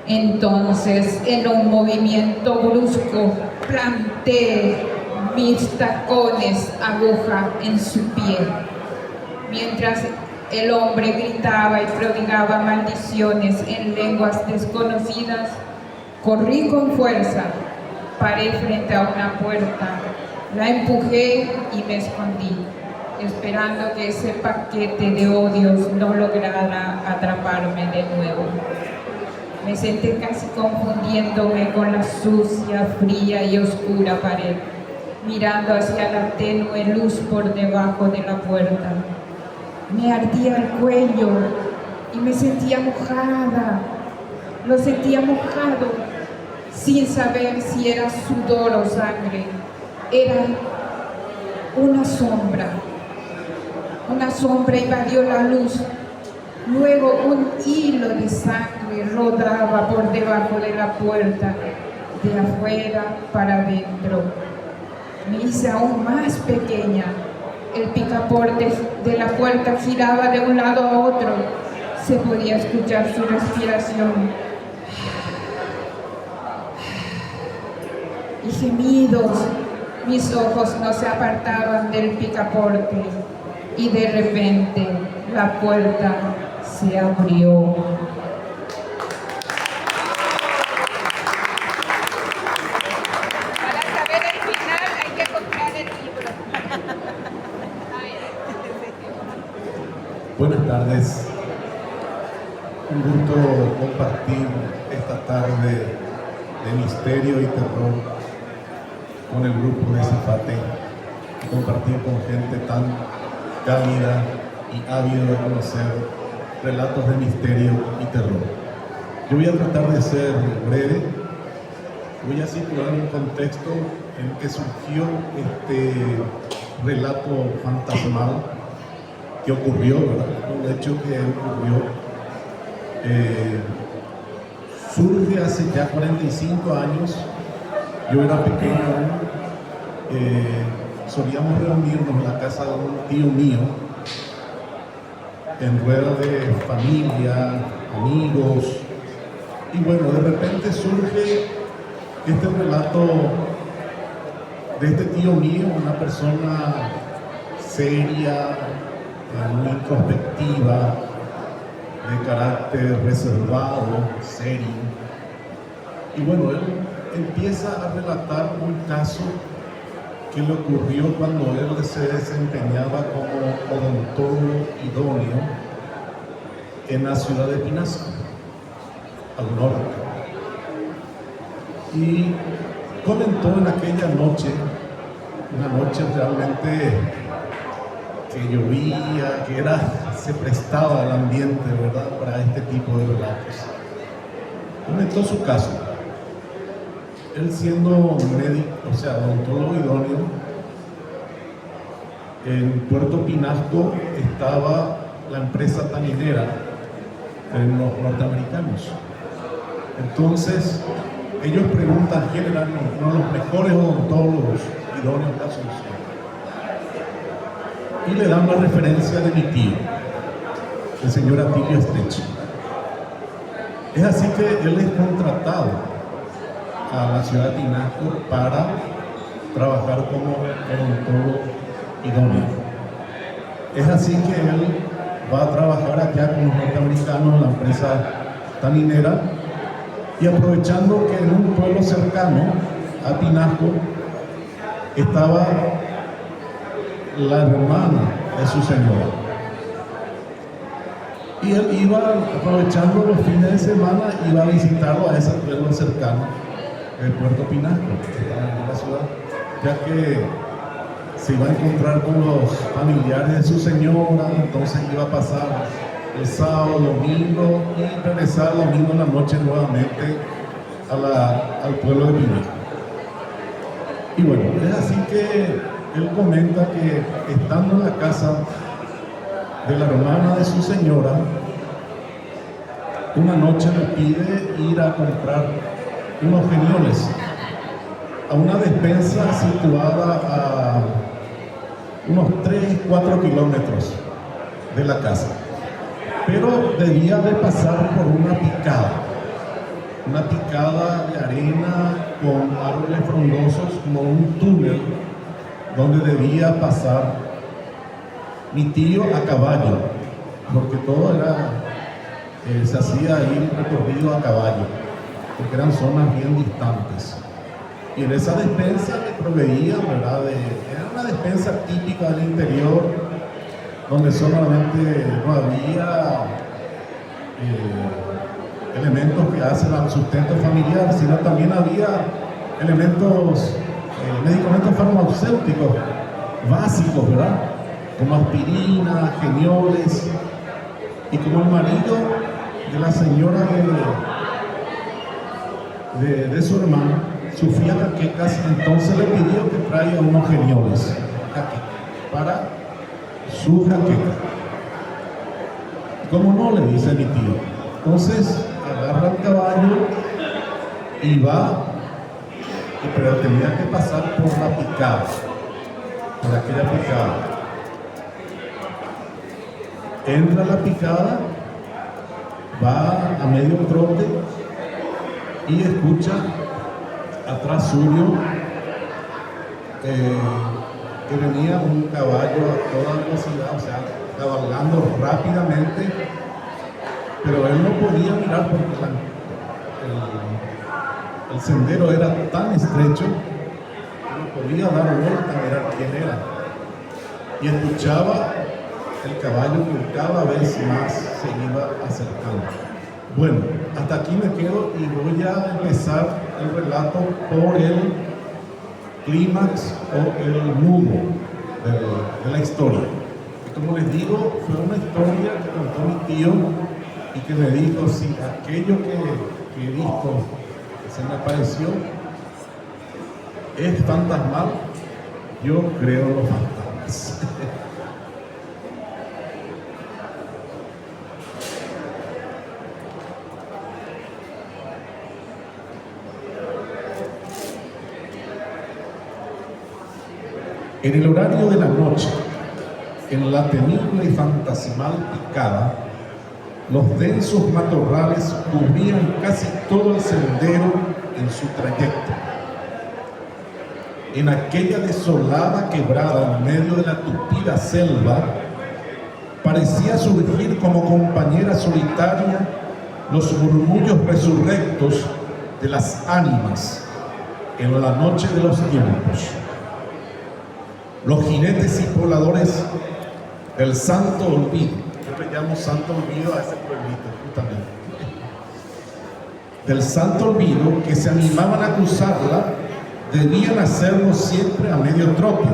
Entonces, en un movimiento brusco, planté mis tacones aguja en su pie. Mientras el hombre gritaba y prodigaba maldiciones en lenguas desconocidas, corrí con fuerza, paré frente a una puerta, la empujé y me escondí, esperando que ese paquete de odios no lograra atraparme de nuevo. Me senté casi confundiéndome con la sucia, fría y oscura pared, mirando hacia la tenue luz por debajo de la puerta. Me ardía el cuello y me sentía mojada. Lo sentía mojado, sin saber si era sudor o sangre. Era una sombra. Una sombra invadió la luz. Luego un hilo de sangre rodaba por debajo de la puerta, de afuera para adentro. Me hice aún más pequeña. El picaporte de la puerta giraba de un lado a otro. Se podía escuchar su respiración. Y gemidos. Mis ojos no se apartaban del picaporte. Y de repente la puerta se abrió. Para saber el final hay que comprar el libro. Buenas tardes. Un gusto compartir esta tarde de misterio y terror con el grupo de Zapate y compartir con gente tan cálida y ávida de conocer relatos de misterio y terror. Yo voy a tratar de ser breve. Voy a situar un contexto en el que surgió este relato fantasmal que ocurrió, ¿verdad? Un hecho que ocurrió. Surge hace ya 45 años. Yo era pequeño aún. Solíamos reunirnos en la casa de un tío mío, en rueda de familia, amigos, y bueno, de repente surge este relato de este tío mío, una persona seria, muy introspectiva, de carácter reservado, serio. Y bueno, él empieza a relatar un caso que le ocurrió cuando él se desempeñaba como odontólogo idóneo en la ciudad de Pinasco, al norte. Y comentó en aquella noche, una noche realmente que llovía, que se prestaba el ambiente, ¿verdad?, para este tipo de relatos. Comentó su caso. Él siendo médico, o sea, odontólogo idóneo, en Puerto Pinasco estaba la empresa taninera de los norteamericanos. Entonces, ellos preguntan quién eran uno de los mejores odontólogos idóneos de Asunción. Y le dan la referencia de mi tío, el señor Atilio Estrecho. Es así que él es contratado a la ciudad de Pinasco para trabajar como odontólogo idóneo. Es así que él va a trabajar allá con los norteamericanos en la empresa taninera, y aprovechando que en un pueblo cercano a Pinasco estaba la hermana de su señora, y él iba, aprovechando los fines de semana, iba a visitarlo a ese pueblo cercano, el Puerto Pinasco, que está en la ciudad, ya que se iba a encontrar con los familiares de su señora. Entonces iba a pasar el sábado, domingo, y regresar el domingo en la noche nuevamente al pueblo de Pinasco. Y bueno, es así que él comenta que estando en la casa de la hermana de su señora, una noche le pide ir a comprar unos genioles a una despensa situada a unos 3-4 kilómetros de la casa, pero debía de pasar por una picada de arena con árboles frondosos, como un túnel donde debía pasar mi tío a caballo, porque todo se hacía ahí recorrido a caballo, porque eran zonas bien distantes. Y en esa despensa le proveían, ¿verdad? Era una despensa típica del interior, donde solamente no había elementos que hacen al sustento familiar, sino también había elementos, medicamentos farmacéuticos básicos, ¿verdad?, como aspirina, genioles. Y como el marido de la señora de su hermano sufría jaquecas, entonces le pidió que traiga unos genioles para su jaqueca. ¿Cómo no?, le dice mi tío. Entonces agarra el caballo y va, pero tenía que pasar por la picada, por aquella picada. Entra a la picada, va a medio trote y escucha atrás suyo que venía un caballo a toda velocidad, o sea, cabalgando rápidamente, pero él no podía mirar porque el sendero era tan estrecho que no podía dar vuelta a mirar quién era, y escuchaba el caballo que cada vez más se iba acercando. Bueno, hasta aquí me quedo y voy a empezar el relato por el clímax o el nudo de la historia. Y como les digo, fue una historia que contó mi tío y que me dijo: si aquello que he visto, que se me apareció, es fantasmal, yo creo en los fantasmas. En el horario de la noche, en la temible y fantasmal picada, los densos matorrales cubrían casi todo el sendero en su trayecto. En aquella desolada quebrada en medio de la tupida selva, parecía surgir como compañera solitaria los murmullos resurrectos de las ánimas en la noche de los tiempos. Los jinetes y pobladores del Santo Olvido, yo le llamo Santo Olvido a ese pueblito justamente, del Santo Olvido, que se animaban a cruzarla, debían hacerlo siempre a medio trote,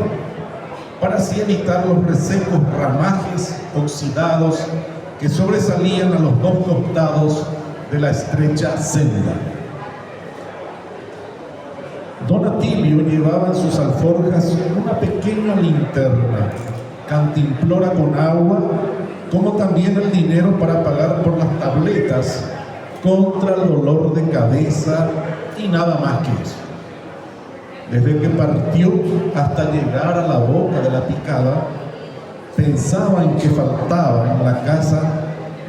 para así evitar los resecos ramajes oxidados que sobresalían a los dos costados de la estrecha senda. Don Atilio llevaba en sus alforjas una pequeña linterna, cantimplora con agua, como también el dinero para pagar por las tabletas contra el dolor de cabeza y nada más que eso. Desde que partió hasta llegar a la boca de la picada, pensaba en que faltaba en la casa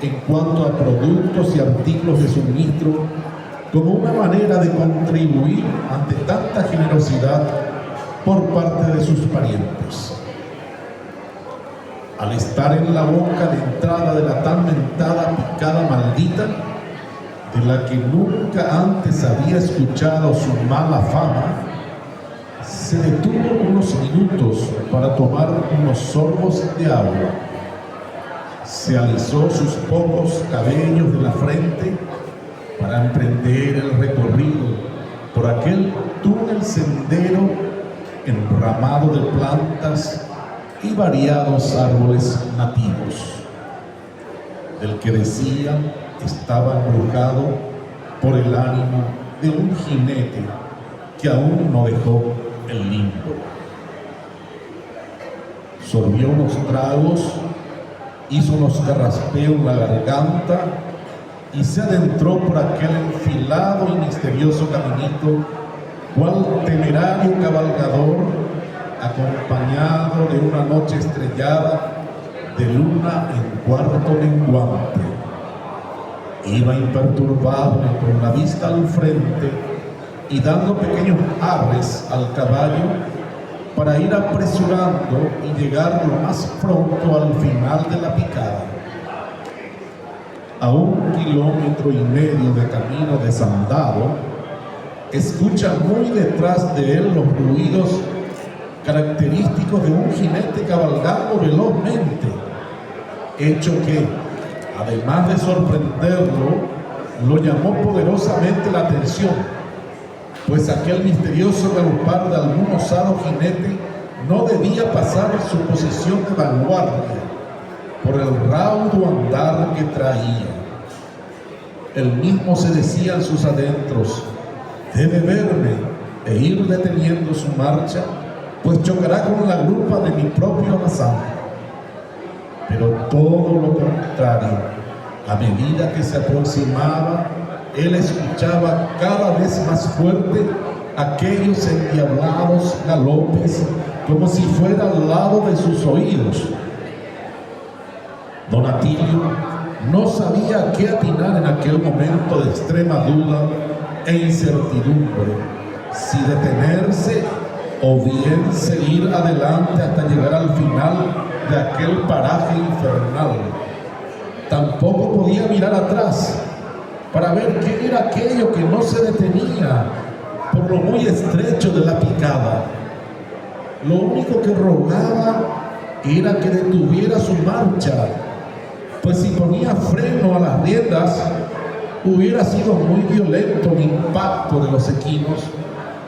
en cuanto a productos y artículos de suministro, como una manera de contribuir ante tanta generosidad por parte de sus parientes. Al estar en la boca de entrada de la tan mentada picada maldita, de la que nunca antes había escuchado su mala fama, se detuvo unos minutos para tomar unos sorbos de agua. Se alisó sus pocos cabellos de la frente para emprender el recorrido por aquel túnel sendero enramado de plantas y variados árboles nativos, del que decían estaba embrujado por el ánima de un jinete que aún no dejó el limbo. Sorbió unos tragos, hizo unos carraspeos en la garganta y se adentró por aquel enfilado y misterioso caminito, cual temerario cabalgador, acompañado de una noche estrellada de luna en cuarto menguante. Iba imperturbable con la vista al frente y dando pequeños arres al caballo para ir apresurando y llegar lo más pronto al final de la picada. A 1,5 kilómetros de camino desandado, escucha muy detrás de él los ruidos característicos de un jinete cabalgando velozmente, hecho que, además de sorprenderlo, lo llamó poderosamente la atención, pues aquel misterioso galopar de algún osado jinete no debía pasar su posición de vanguardia por el raudo andar que traía. Él mismo se decía en sus adentros: debe verme e ir deteniendo su marcha, pues chocará con la grupa de mi propio alazán. Pero todo lo contrario, a medida que se aproximaba, él escuchaba cada vez más fuerte aquellos endiablados galopes, como si fuera al lado de sus oídos. Don Atilio no sabía a qué atinar en aquel momento de extrema duda e incertidumbre, si detenerse o bien seguir adelante hasta llegar al final de aquel paraje infernal. Tampoco podía mirar atrás para ver qué era aquello que no se detenía por lo muy estrecho de la picada. Lo único que rogaba era que detuviera su marcha, pues si ponía freno a las riendas, hubiera sido muy violento el impacto de los equinos.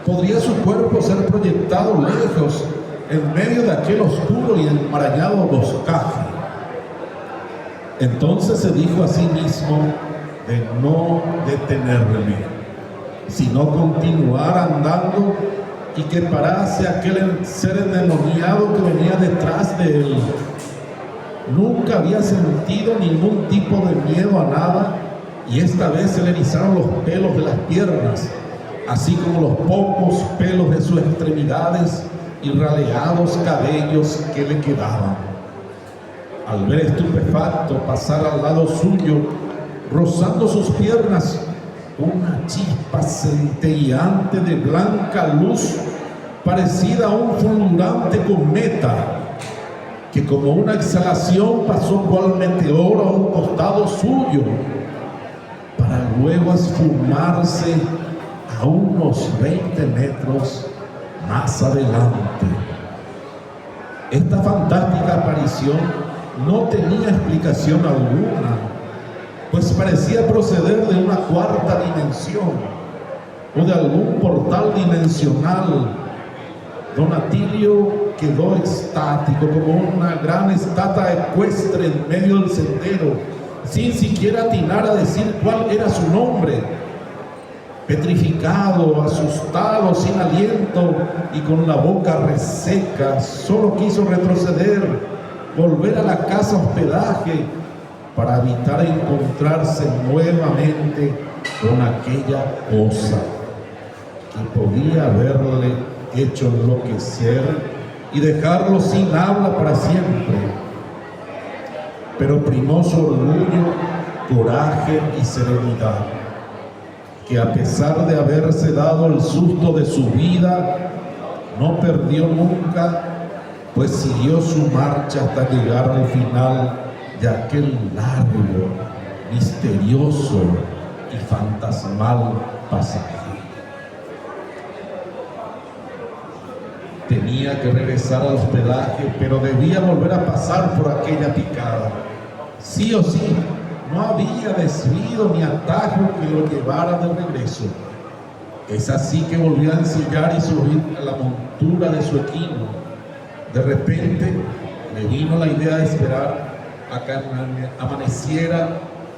Podría su cuerpo ser proyectado lejos en medio de aquel oscuro y enmarañado boscaje. Entonces se dijo a sí mismo de no detenerme, sino continuar andando y que parase aquel ser endemoniado que venía detrás de él. Nunca había sentido ningún tipo de miedo a nada, y esta vez se le erizaron los pelos de las piernas, así como los pocos pelos de sus extremidades y raleados cabellos que le quedaban. Al ver estupefacto pasar al lado suyo, rozando sus piernas, una chispa centelleante de blanca luz parecida a un fulgurante cometa que como una exhalación pasó cual meteoro a un costado suyo para luego esfumarse a unos 20 metros más adelante. Esta fantástica aparición no tenía explicación alguna, pues parecía proceder de una cuarta dimensión o de algún portal dimensional. Don Atilio quedó extático como una gran estatua ecuestre en medio del sendero, sin siquiera atinar a decir cuál era su nombre. Petrificado, asustado, sin aliento y con la boca reseca, solo quiso retroceder, volver a la casa hospedaje para evitar encontrarse nuevamente con aquella cosa que podía haberle hecho enloquecer y dejarlo sin habla para siempre. Pero primó su orgullo, coraje y serenidad, que a pesar de haberse dado el susto de su vida, no perdió nunca, pues siguió su marcha hasta llegar al final de aquel largo, misterioso y fantasmal pasaje. Tenía que regresar al hospedaje, pero debía volver a pasar por aquella picada. Sí o sí, no había desvío ni atajo que lo llevara de regreso. Es así que volvió a ensillar y subir a la montura de su equino. De repente le vino la idea de esperar a que amaneciera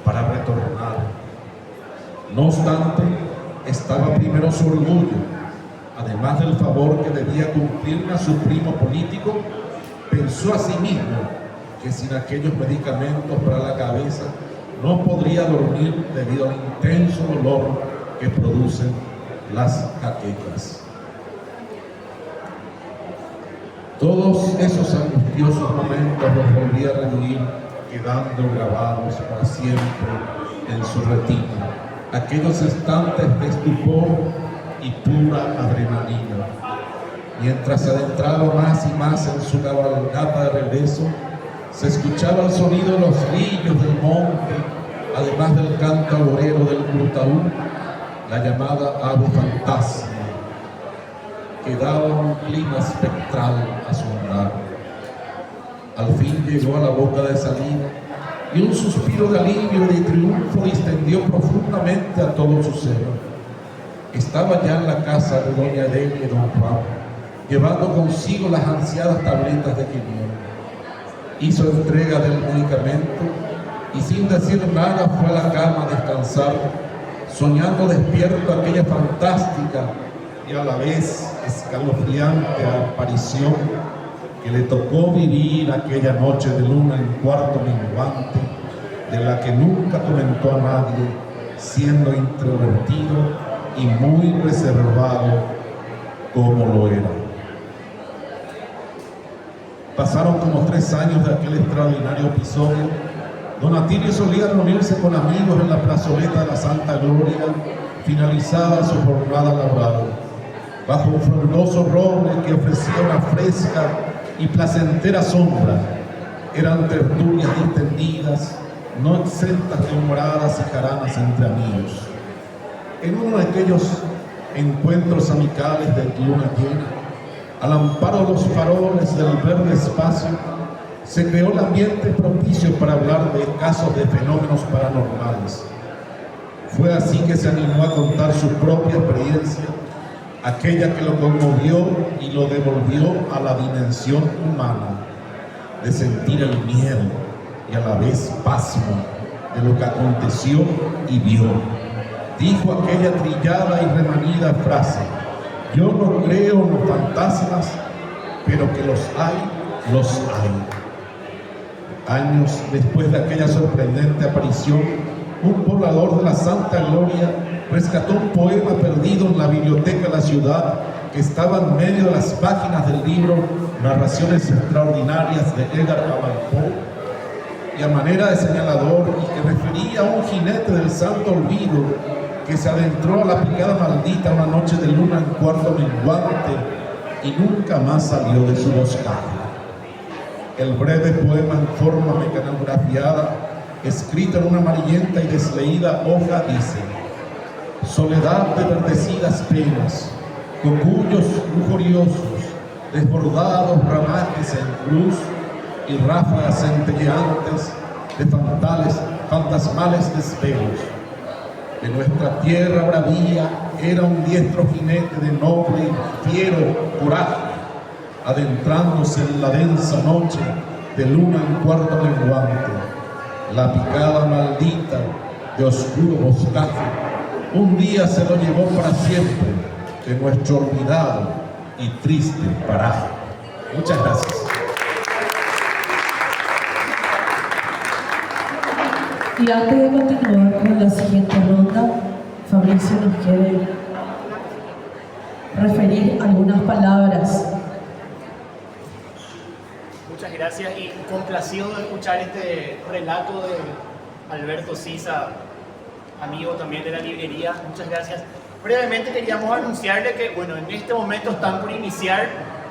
para retornar. No obstante, estaba primero su orgullo. Además del favor que debía cumplirle a su primo político, pensó a sí mismo que sin aquellos medicamentos para la cabeza no podría dormir debido al intenso dolor que producen las jaquecas. Todos esos angustiosos momentos los volví a revivir, quedando grabados para siempre en su retina. Aquellos instantes de estupor y pura adrenalina. Mientras se adentraba más y más en su cabalgata de regreso, se escuchaba el sonido de los grillos del monte, además del canto agorero del curtaú, la llamada ave fantasma, que daba un clima espectral a su andar. Al fin llegó a la boca de salida y un suspiro de alivio y de triunfo distendió profundamente a todo su ser. Estaba ya en la casa de doña Delia y don Juan, llevando consigo las ansiadas tabletas de quinón. Hizo entrega del medicamento y sin decir nada fue a la cama a descansar, soñando despierto aquella fantástica y a la vez escalofriante aparición que le tocó vivir aquella noche de luna en cuarto menguante, de la que nunca comentó a nadie, siendo introvertido y muy reservado como lo era. Pasaron como 3 años de aquel extraordinario episodio. Don Atilio solía reunirse con amigos en la plazoleta de la Santa Gloria, finalizada su jornada laboral, bajo un frondoso roble que ofrecía una fresca y placentera sombra. Eran tertulias distendidas, no exentas de humoradas y jaranas entre amigos. En uno de aquellos encuentros amicales de luna llena, al amparo de los faroles del verde espacio, se creó el ambiente propicio para hablar de casos de fenómenos paranormales. Fue así que se animó a contar su propia experiencia, aquella que lo conmovió y lo devolvió a la dimensión humana, de sentir el miedo y a la vez pasmo de lo que aconteció y vio. Dijo aquella trillada y remanida frase: yo no creo en los fantasmas, pero que los hay, los hay. Años después de aquella sorprendente aparición, un poblador de la Santa Gloria rescató un poema perdido en la biblioteca de la ciudad que estaba en medio de las páginas del libro Narraciones Extraordinarias de Edgar Allan Poe, y a manera de señalador, y que refería a un jinete del santo olvido que se adentró a la picada maldita una noche de luna en cuarto menguante y nunca más salió de su boscaje. El breve poema en forma mecanografiada, escrito en una amarillenta y desleída hoja, dice: soledad de verdecidas penas, cogullos lujuriosos, desbordados ramajes en cruz y ráfagas centelleantes de fantasmales desvelos. De nuestra tierra bravía era un diestro jinete de noble y fiero coraje, adentrándose en la densa noche de luna en cuarto menguante. La picada maldita de oscuro boscaje un día se lo llevó para siempre de nuestro olvidado y triste paraje. Muchas gracias. Y antes de continuar con la siguiente ronda, Fabricio nos quiere referir algunas palabras. Muchas gracias y complacido de escuchar este relato de Alberto Sisa, amigo también de la librería. Muchas gracias. Brevemente queríamos anunciarle que, bueno, en este momento están por iniciar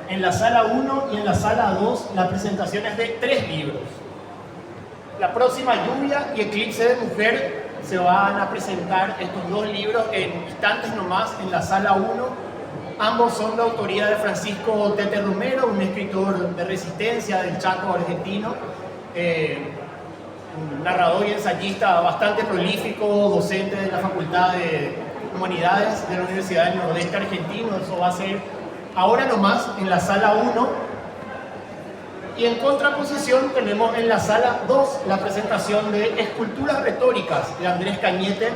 en la sala 1 y en la sala 2 las presentaciones de 3 libros. La próxima Lluvia y Eclipse de Mujer se van a presentar estos 2 libros en instantes nomás en la sala 1. Ambos son de autoría de Francisco Tete Romero, un escritor de resistencia del Chaco argentino, un narrador y ensayista bastante prolífico, docente de la Facultad de Humanidades de la Universidad del Nordeste Argentino. Eso va a ser ahora nomás en la sala 1. Y en contraposición tenemos en la sala 2 la presentación de Esculturas Retóricas de Andrés Cañete.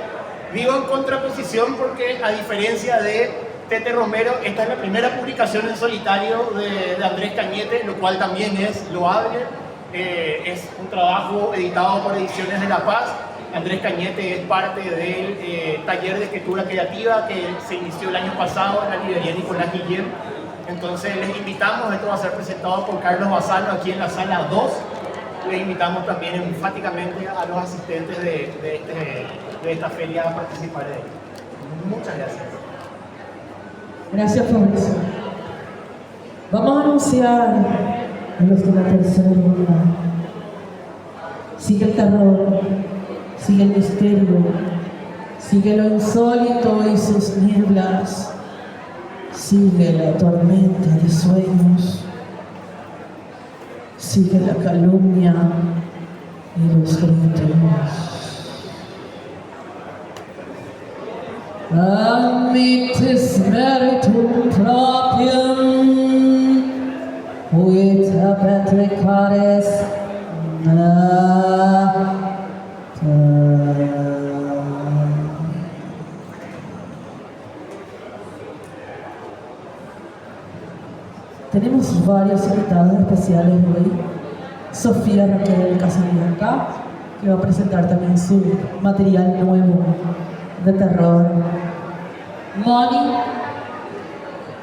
Digo en contraposición porque, a diferencia de Tete Romero, esta es la primera publicación en solitario de Andrés Cañete, lo cual también es loable. Es un trabajo editado por Ediciones de La Paz. Andrés Cañete es parte del taller de escritura creativa que se inició el año pasado en la librería Nicolás Guillén. Entonces les invitamos, esto va a ser presentado por Carlos Bassano aquí en la sala 2. Les invitamos también enfáticamente a los asistentes de esta feria a participar de ella. Muchas gracias. Gracias, Fabricio. Vamos a anunciar a los de la tercera ronda. Sigue el terror, sigue el misterio, sigue lo insólito y sus nieblas. Sigue la tormenta de sueños, sigue la calumnia y los gritos. Admitis meritum propium, vita petricaris nata. Tenemos varios invitados especiales hoy. Sofía Raquel Casabianca, que va a presentar también su material nuevo de terror. Moni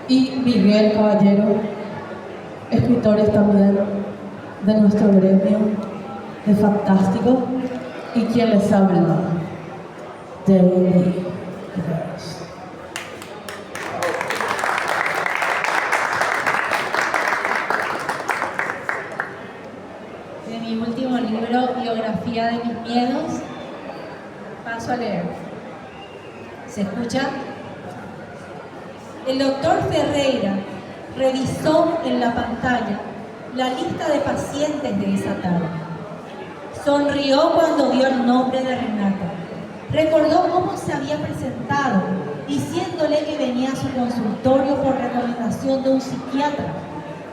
y Miguel Caballero, escritores también de nuestro gremio de Fantástico, y quien les habla, Daily. Biografía de mis miedos, paso a leer. ¿Se escucha? El doctor Ferreira revisó en la pantalla la lista de pacientes de esa tarde. Sonrió cuando vio el nombre de Renata. Recordó cómo se había presentado, diciéndole que venía a su consultorio por recomendación de un psiquiatra,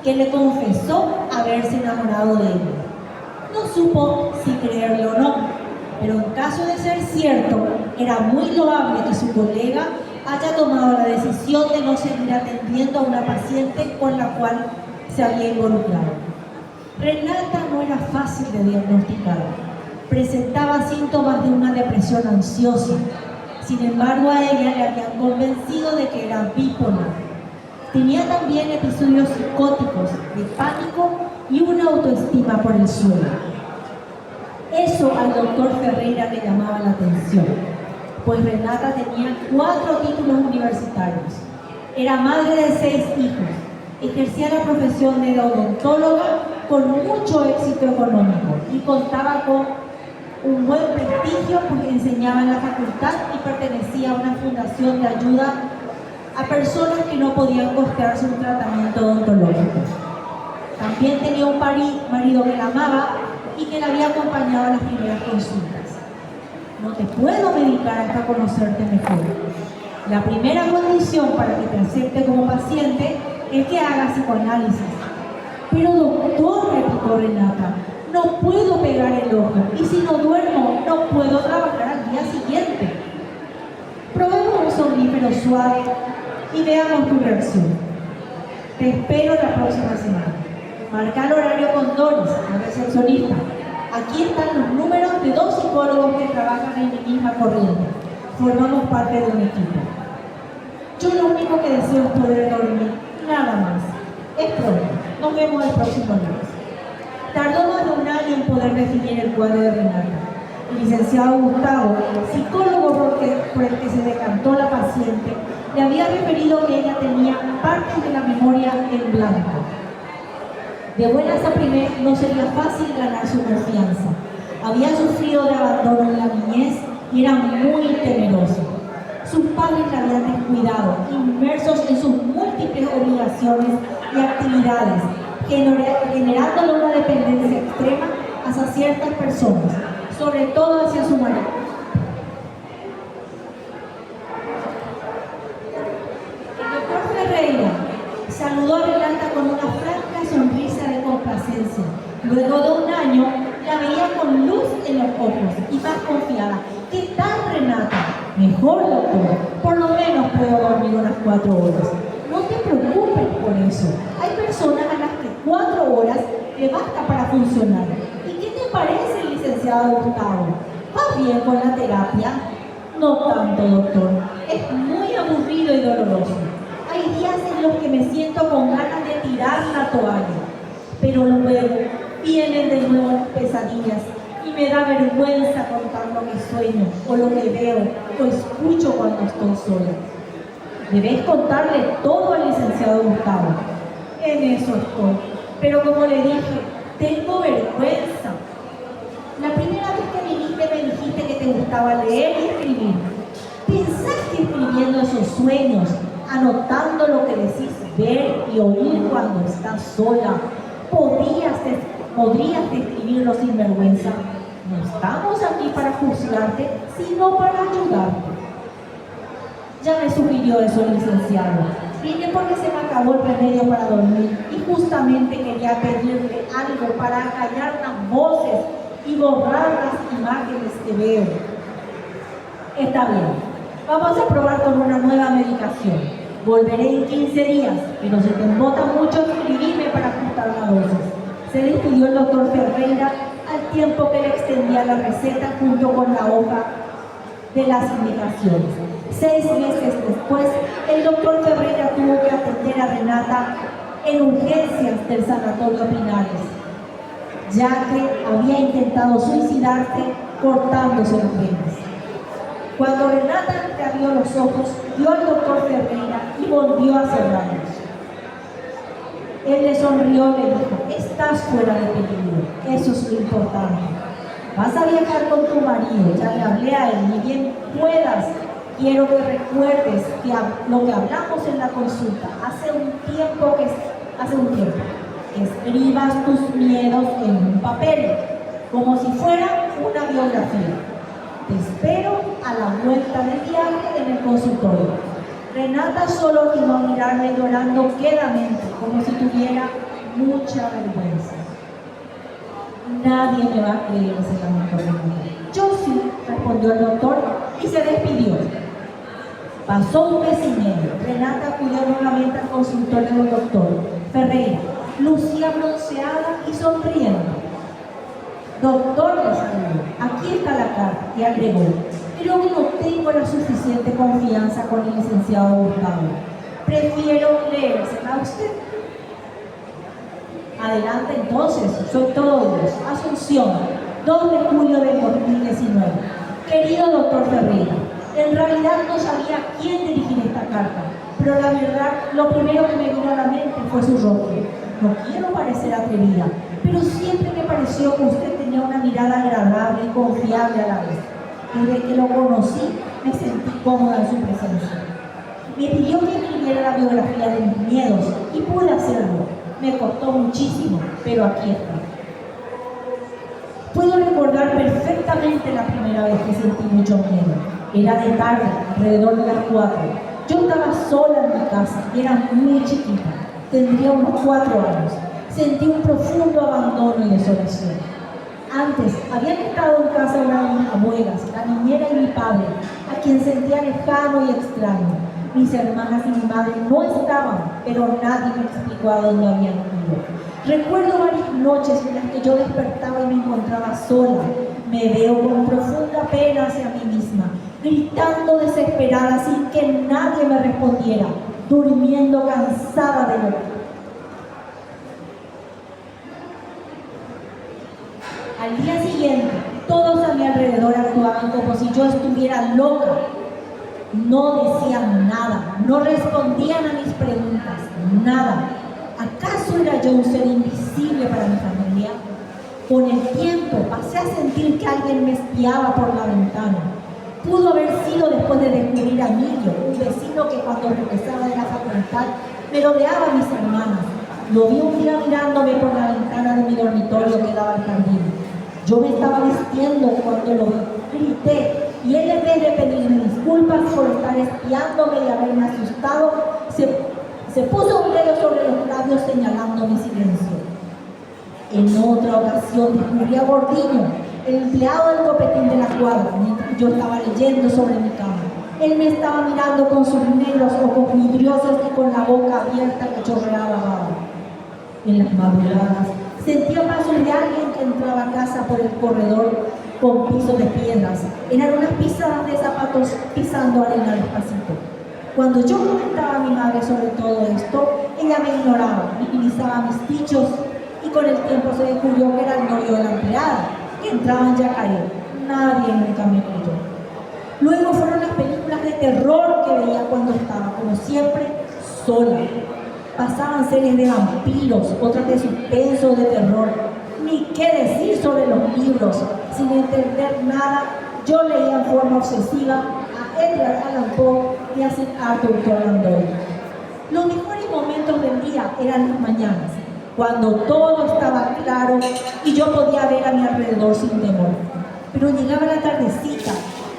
que le confesó haberse enamorado de él. No supo si creerlo o no, pero en caso de ser cierto, era muy loable que su colega haya tomado la decisión de no seguir atendiendo a una paciente con la cual se había involucrado. Renata no era fácil de diagnosticar. Presentaba síntomas de una depresión ansiosa. Sin embargo, a ella le habían convencido de que era bipolar. Tenía también episodios psicóticos, de pánico y una autoestima por el suelo. Eso al doctor Ferreira le llamaba la atención. pues Renata tenía 4 títulos universitarios. Era madre de 6 hijos. Ejercía la profesión de odontóloga con mucho éxito económico y contaba con un buen prestigio, pues enseñaba en la facultad y pertenecía a una fundación de ayuda a personas que no podían costearse un tratamiento odontológico. También tenía un marido que la amaba y que la había acompañado a las primeras consultas. No te puedo medicar hasta conocerte mejor. La primera condición para que te acepte como paciente es que hagas psicoanálisis. Pero doctor, replicó Renata, no puedo pegar el ojo y si no duermo no puedo trabajar al día siguiente. Probemos un somnífero suave y veamos tu reacción. Te espero la próxima semana. Marca el horario con Doris, la recepcionista. Aquí están los números de 2 psicólogos que trabajan en mi misma corriente. Formamos parte de un equipo. Yo lo único que deseo es poder dormir, nada más. Es pronto. Nos vemos el próximo lunes. Tardó más de un año en poder definir el cuadro de Renata. El licenciado Gustavo, psicólogo por el que se decantó la paciente, le había referido que ella tenía partes de la memoria en blanco. De buenas a primeras no sería fácil ganar su confianza. Había sufrido de abandono en la niñez y era muy temeroso. Sus padres la habían descuidado, inmersos en sus múltiples obligaciones y actividades, generándole una dependencia extrema hacia ciertas personas, sobre todo hacia su marido. El doctor Ferreira saludó a Renata con una franca sonrisa de complacencia. Luego de un año, la veía con luz en los ojos y más confiada. ¿Qué tal, Renata? Mejor, doctor. Por lo menos puedo dormir unas 4 horas. No te preocupes por eso. Hay personas a las que 4 horas le basta para funcionar. ¿Y qué te parece, licenciado Gustavo? ¿Vas bien con la terapia? No tanto, doctor. Es muy aburrido y doloroso. Hay días en los que me siento con ganas de tirar la toalla. Pero luego vienen de nuevo las pesadillas y me da vergüenza contar lo que sueño o lo que veo o escucho cuando estoy sola. Debes contarle todo al licenciado Gustavo. En eso estoy. Pero como le dije, tengo vergüenza. La primera vez que viniste me dijiste que te gustaba leer y escribir. ¿Pensás que escribiendo esos sueños, anotando lo que decís ver y oír cuando estás sola, podrías describirlo sin vergüenza? No estamos aquí para juzgarte, sino para ayudarte. Ya me sugirió eso el licenciado. Vine porque se me acabó el remedio para dormir y justamente quería pedirle algo para acallar las voces y borrar las imágenes que veo. Está bien, vamos a probar con una nueva medicación. Volveré en 15 días, pero si te embota mucho, escribime para ajustar la dosis. Se despidió el doctor Ferreira al tiempo que le extendía la receta junto con la hoja de las indicaciones. 6 meses después, el doctor Ferreira tuvo que atender a Renata en urgencias del Sanatorio Pinares, ya que había intentado suicidarse cortándose los venas. Cuando Renata abrió los ojos, vio al doctor Ferreira y volvió a cerrarlos. Él le sonrió y le dijo: estás fuera de peligro, eso es lo importante. Vas a viajar con tu marido, ya le hablé a él, ni bien puedas. Quiero que recuerdes que lo que hablamos en la consulta hace un tiempo. Escribas tus miedos en un papel, como si fuera una biografía. Te espero a la vuelta del viaje en el consultorio. Renata solo iba a mirarme llorando quedamente, como si tuviera mucha vergüenza. Nadie me va a creer, se lamentó Renata. Yo sí, respondió el doctor y se despidió. Pasó un mes y medio. Renata acudió nuevamente al consultorio del doctor Ferreira. Lucía bronceada y sonriendo. Doctor, le saludó, aquí está la carta, y agregó: creo que no tengo la suficiente confianza con el licenciado Gustavo. Prefiero leérsela a usted. Adelante entonces, soy todo oídos. Asunción, 2 de julio de 2019. Querido doctor Ferreira, En realidad no sabía a quién dirigir esta carta, pero la verdad, lo primero que me vino a la mente fue su rostro. No quiero parecer atrevida, pero siempre me pareció que usted tenía una mirada agradable y confiable a la vez. Desde que lo conocí, me sentí cómoda en su presencia. Me pidió que escribiera la biografía de mis miedos y pude hacerlo. Me costó muchísimo, pero aquí está. Puedo recordar perfectamente la primera vez que sentí mucho miedo. Era de tarde, alrededor de las 4. Yo estaba sola en mi casa y era muy chiquita. Tendría unos 4 años. Sentí un profundo abandono y desolación. Antes, habían estado en casa una de mis abuelas, la niñera y mi padre, a quien sentía lejano y extraño. Mis hermanas y mi madre no estaban, pero nadie me explicó a dónde habían ido. Recuerdo varias noches en las que yo despertaba y me encontraba sola. Me veo con profunda pena hacia mí misma, gritando desesperada sin que nadie me respondiera, durmiendo cansada de llorar. Al día siguiente, todos a mi alrededor actuaban como si yo estuviera loca. No decían nada, no respondían a mis preguntas, nada. ¿Acaso era yo un ser invisible para mi familia? Con el tiempo pasé a sentir que alguien me espiaba por la ventana. Pudo haber sido después de descubrir a Emilio, un vecino que cuando regresaba de la facultad me rodeaba a mis hermanas. Lo vi un día mirándome por la ventana de mi dormitorio que daba al jardín. Yo me estaba vistiendo cuando lo vi. Grité y él, en vez de pedirme disculpas por estar espiándome y haberme asustado, se puso un dedo sobre los labios señalando mi silencio. En otra ocasión descubrí a Gordillo, el empleado del copetín de la cuadra, mientras yo estaba leyendo sobre mi cama. Él me estaba mirando con sus negros ojos vidriosos y con la boca abierta que chorreaba baba. En las madrugadas sentía pasos de alguien que entraba a casa por el corredor con piso de piedras. Eran unas pisadas de zapatos pisando arena despacito. Cuando yo comentaba a mi madre sobre todo esto, ella me ignoraba, minimizaba mis dichos y con el tiempo se descubrió que era el novio de la empleada, que entraba en Yacaré. Nadie nunca me creyó. Luego fueron las películas de terror que veía cuando estaba, como siempre, sola. Pasaban series de vampiros, otras de suspenso, de terror. Ni qué decir sobre los libros. Sin entender nada, yo leía en forma obsesiva a Edgar Allan Poe y a Sir Arthur Conan Doyle. Los mejores momentos del día eran las mañanas, cuando todo estaba claro y yo podía ver a mi alrededor sin temor. Pero llegaba la tardecita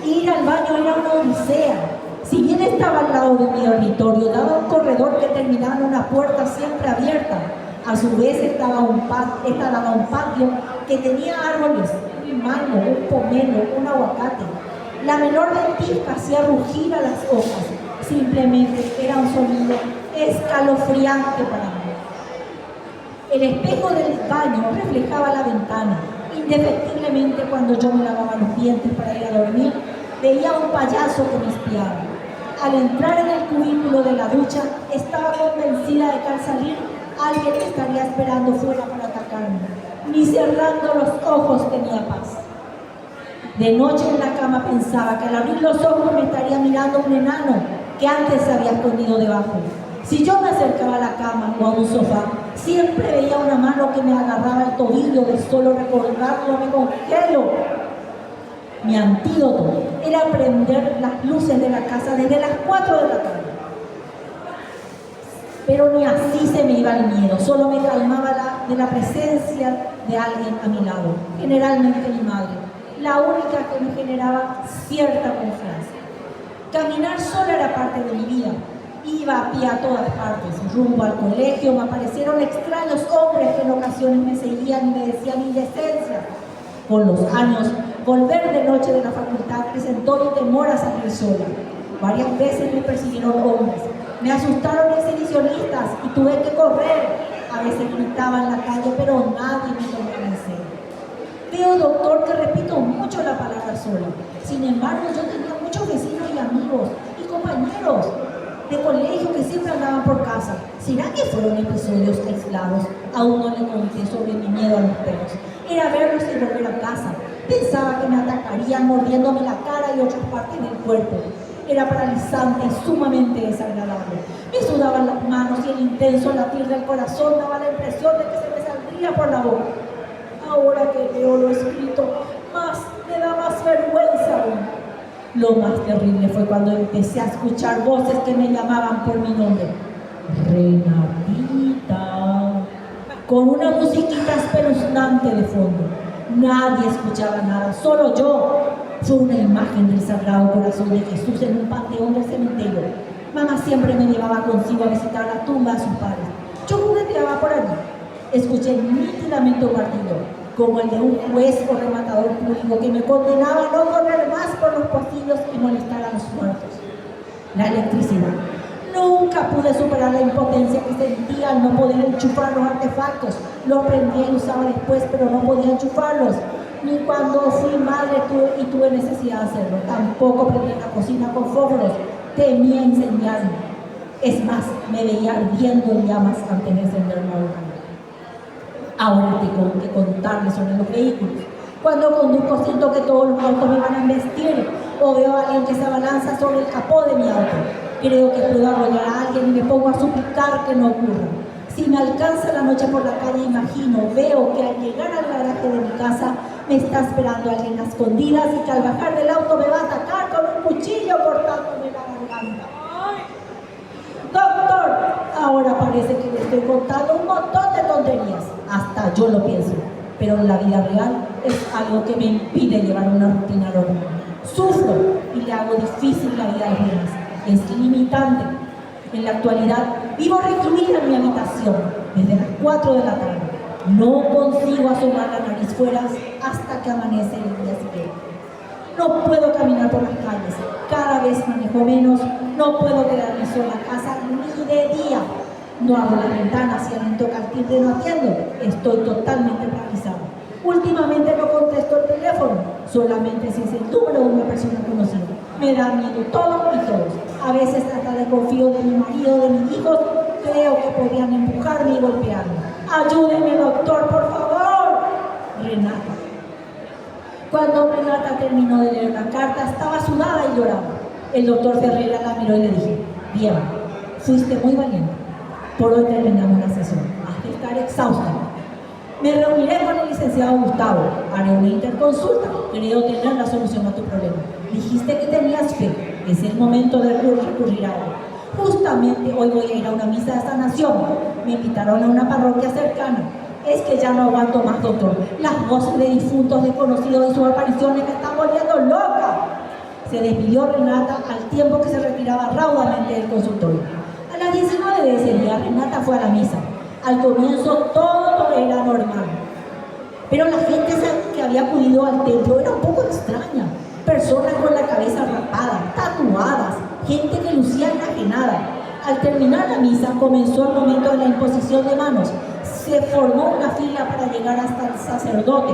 y ir al baño era una odisea. Si bien estaba al lado de mi dormitorio, daba un corredor que terminaba en una puerta siempre abierta. A su vez estaba un patio que tenía árboles, un mango, un pomelo, un aguacate. La menor ventisca hacía rugir a las hojas. Simplemente era un sonido escalofriante para mí. El espejo del baño reflejaba la ventana. Indefectiblemente, cuando yo me lavaba los dientes para ir a dormir, veía a un payaso que me espiaba. Al entrar en el cubículo de la ducha, estaba convencida de que al salir alguien me estaría esperando fuera para atacarme. Ni cerrando los ojos tenía paz. De noche en la cama pensaba que al abrir los ojos me estaría mirando un enano que antes se había escondido debajo. Si yo me acercaba a la cama o a un sofá, siempre veía una mano que me agarraba el tobillo. De solo recordarlo me congelo. Mi antídoto era prender las luces de la casa desde las 4 de la tarde. Pero ni así se me iba el miedo, solo me calmaba de la presencia de alguien a mi lado, generalmente mi madre, la única que me generaba cierta confianza. Caminar sola era parte de mi vida. Iba a pie a todas partes, rumbo al colegio. Me aparecieron extraños hombres que en ocasiones me seguían y me decían indecencias. Con los años, volver de noche de la facultad presentó mi temor a salir sola. Varias veces me persiguieron hombres. Me asustaron exhibicionistas y tuve que correr. A veces gritaba en la calle, pero nadie me tomaba en serio. Veo, doctor, que repito mucho la palabra sola. Sin embargo, yo tenía muchos vecinos y amigos y compañeros de colegio que siempre andaban por casa. ¿Será que fueron episodios aislados? Aún no le conté sobre mi miedo a los perros. Era verlos y volver a casa. Pensaba que me atacarían mordiéndome la cara y otras partes del cuerpo. Era paralizante y sumamente desagradable. Me sudaban las manos y el intenso latir del corazón daba la impresión de que se me saldría por la boca. Ahora que leo lo escrito, me da más vergüenza aún. Lo más terrible fue cuando empecé a escuchar voces que me llamaban por mi nombre. Renatita. Con una musiquita espeluznante de fondo. Nadie escuchaba nada, solo yo. Fue una imagen del Sagrado Corazón de Jesús en un panteón del cementerio. Mamá siempre me llevaba consigo a visitar la tumba de sus padres. Yo jugueteaba por allí. Escuché nítidamente un martillo, como el de un juez o rematador público que me condenaba a no correr más por los pasillos y molestar a los muertos. La electricidad. Nunca pude superar la impotencia que sentía al no poder enchufar los artefactos. Lo aprendí y usaba después, pero no podía enchufarlos. Ni cuando fui madre tuve necesidad de hacerlo. Tampoco aprendí en la cocina con fósforos. Temía incendiarme. Es más, me veía ardiendo en llamas antes de encender la hoja. Ahora tengo que contarles sobre los vehículos. Cuando conduzco siento que todos los autos me van a embestir o veo a alguien que se abalanza sobre el capó de mi auto. Creo que puedo arrollar a alguien y me pongo a suplicar que no ocurra. Si me alcanza la noche por la calle, veo que al llegar al garaje de mi casa me está esperando alguien a escondidas y que al bajar del auto me va a atacar con un cuchillo cortándome la garganta. Doctor, ahora parece que le estoy contando un montón de tonterías. Hasta yo lo pienso, pero en la vida real es algo que me impide llevar una rutina normal. Sufro y le hago difícil la vida a los demás. Es limitante. En la actualidad vivo recluida en mi habitación desde las 4 de la tarde. No consigo asomar la nariz fuera hasta que amanece el día siguiente. No puedo caminar por las calles, cada vez manejo menos, no puedo quedarme sola en casa ni de día. No abro las ventanas y al tocar el timbre no atiendo, estoy totalmente paralizada. Últimamente no contesto el teléfono, solamente si es el número de una persona conocida. Me da miedo todo y todos. A veces hasta desconfío de mi marido, de mis hijos, creo que podrían empujarme y golpearme. Ayúdeme, doctor, por favor. Renata. Cuando Renata terminó de leer la carta, estaba sudada y lloraba. El doctor Ferreira la miró y le dije: bien, fuiste muy valiente. Por hoy terminamos la sesión. Has de estar exhausta. Me reuniré con el licenciado Gustavo. Haré una interconsulta. Creo tener la solución a tu problema. Dijiste que tenías fe. Es el momento de recurrir a él. Justamente hoy voy a ir a una misa de sanación. Me invitaron a una parroquia cercana. Es que ya no aguanto más, doctor. Las voces de difuntos desconocidos y sus apariciones me están volviendo loca. Se despidió Renata al tiempo que se retiraba raudamente del consultorio. A las 19 de ese día, Renata fue a la misa. Al comienzo todo era normal. Pero la gente que había acudido al templo era un poco extraña. Personas con la cabeza rapada, tatuadas, gente que lucía enajenada. Al terminar la misa comenzó el momento de la imposición de manos. Se formó una fila para llegar hasta el sacerdote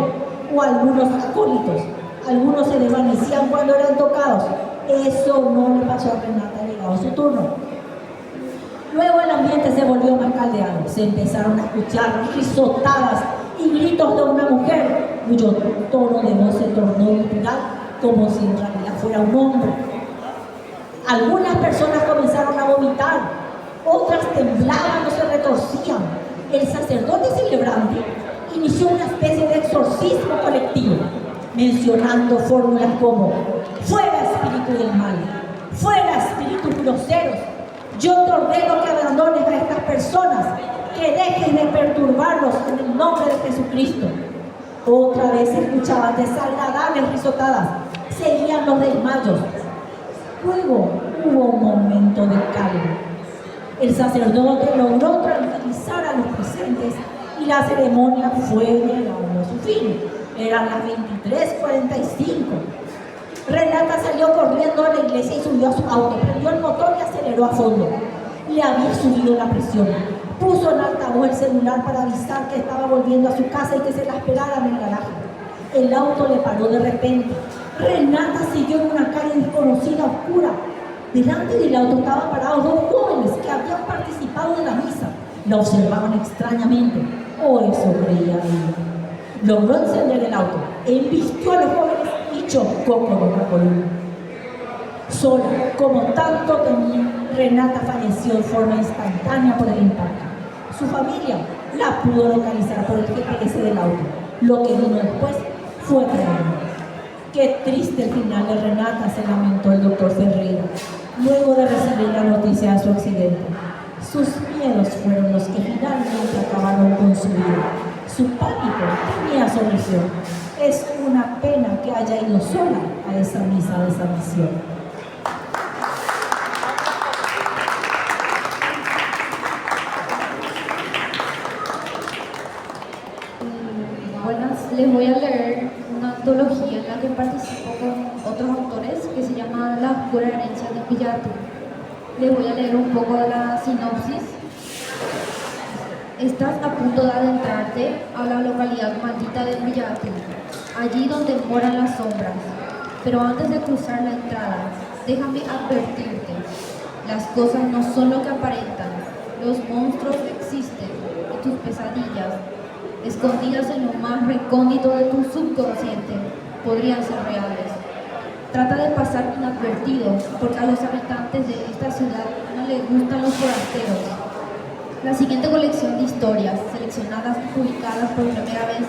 o algunos acólitos. Algunos se desvanecían cuando eran tocados. Eso no le pasó a Renata llegado su turno. Luego el ambiente se volvió más caldeado. Se empezaron a escuchar risotadas y gritos de una mujer cuyo tono de voz se tornó gutural, como si en realidad fuera un hombre. Algunas personas comenzaron a vomitar, otras temblaban o se retorcían. El sacerdote celebrante inició una especie de exorcismo colectivo, mencionando fórmulas como: fuera espíritu del mal, fuera espíritus groseros, yo te ordeno que abandones a estas personas, que dejes de perturbarlos en el nombre de Jesucristo. Otra vez se escuchaban desagradables risotadas, seguían los desmayos. Luego hubo un momento de calma. El sacerdote logró tranquilizar a los presentes y la ceremonia fue llegando a su fin. Eran las 23:45. Renata salió corriendo a la iglesia y subió a su auto, prendió el motor y aceleró a fondo. Le había subido la presión. Puso en altavoz el celular para avisar que estaba volviendo a su casa y que se la esperaran en el garaje. El auto le paró de repente. Renata siguió en una calle desconocida, oscura. Delante del auto estaban parados dos jóvenes que habían participado de la misa. La observaban extrañamente, o eso creía ella. logró encender el auto, embistió a los jóvenes y chocó con una columna. Sola, como tanto temía, Renata falleció de forma instantánea por el impacto. Su familia la pudo localizar por el GPS del auto. Lo que vino después fue terrible. Qué triste el final de Renata, se lamentó el doctor Ferreira, luego de recibir la noticia de su accidente. Sus miedos fueron los que finalmente acabaron con su vida. Su pánico tenía solución. Es una pena que haya ido sola a esa misa de salvación. Buenas, les voy a leer una antología en la que participo con otros autores que se llama La oscura herencia de Villarte. Les voy a leer un poco de la sinopsis. Estás a punto de adentrarte a la localidad maldita de Villarte, allí donde moran las sombras. Pero antes de cruzar la entrada, déjame advertirte, las cosas no son lo que aparentan. Los monstruos existen y tus pesadillas, escondidas en lo más recóndito de tu subconsciente, podrían ser reales. Trata de pasar inadvertido, porque a los habitantes de esta ciudad no les gustan los forasteros. La siguiente colección de historias, seleccionadas y publicadas por primera vez,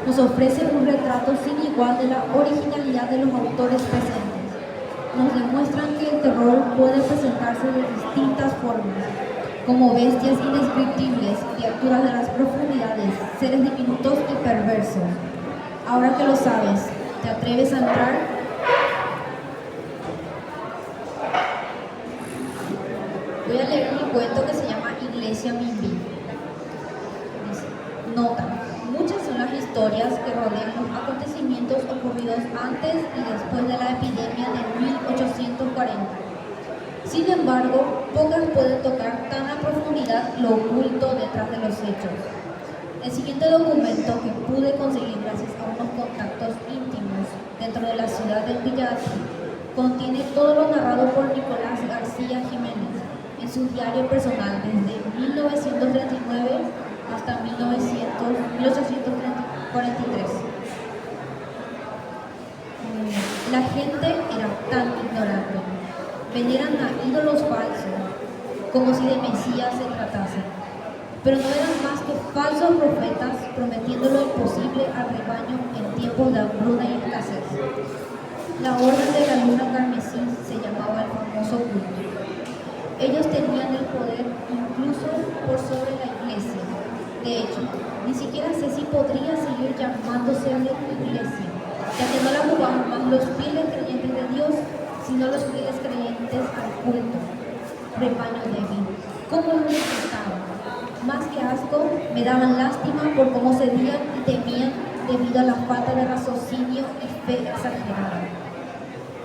nos ofrece un retrato sin igual de la originalidad de los autores presentes. Nos demuestran que el terror puede presentarse de distintas formas, como bestias indescriptibles, criaturas de las profundidades, seres diminutos y perversos. Ahora que lo sabes, ¿te atreves a entrar? Voy a leer un cuento que se llama Iglesia Mimbi. Dice, nota, muchas son las historias que rodean los acontecimientos ocurridos antes y después de la epidemia de 1840. Sin embargo, pocas pueden tocar tan a profundidad lo oculto detrás de los hechos. El siguiente documento que pude conseguir gracias a unos contactos íntimos dentro de la ciudad de Villarte contiene todo lo narrado por Nicolás García Jiménez en su diario personal desde 1939 hasta 1843. La gente era tan ignorante. Veneran a ídolos falsos, como si de Mesías se tratase. Pero no eran más que falsos profetas prometiendo lo imposible al rebaño en tiempos de hambruna y escasez. La orden de la luna carmesí se llamaba el famoso culto. Ellos tenían el poder incluso por sobre la iglesia. De hecho, ni siquiera sé si podría seguir llamándose iglesia, ya que no la jugaban más los fieles creyentes de Dios, sino los fieles creyentes al culto. Rebaño débil, ¿cómo lo necesitaban? Más que asco, me daban lástima por cómo cedían y temían debido a la falta de raciocinio y fe exagerada.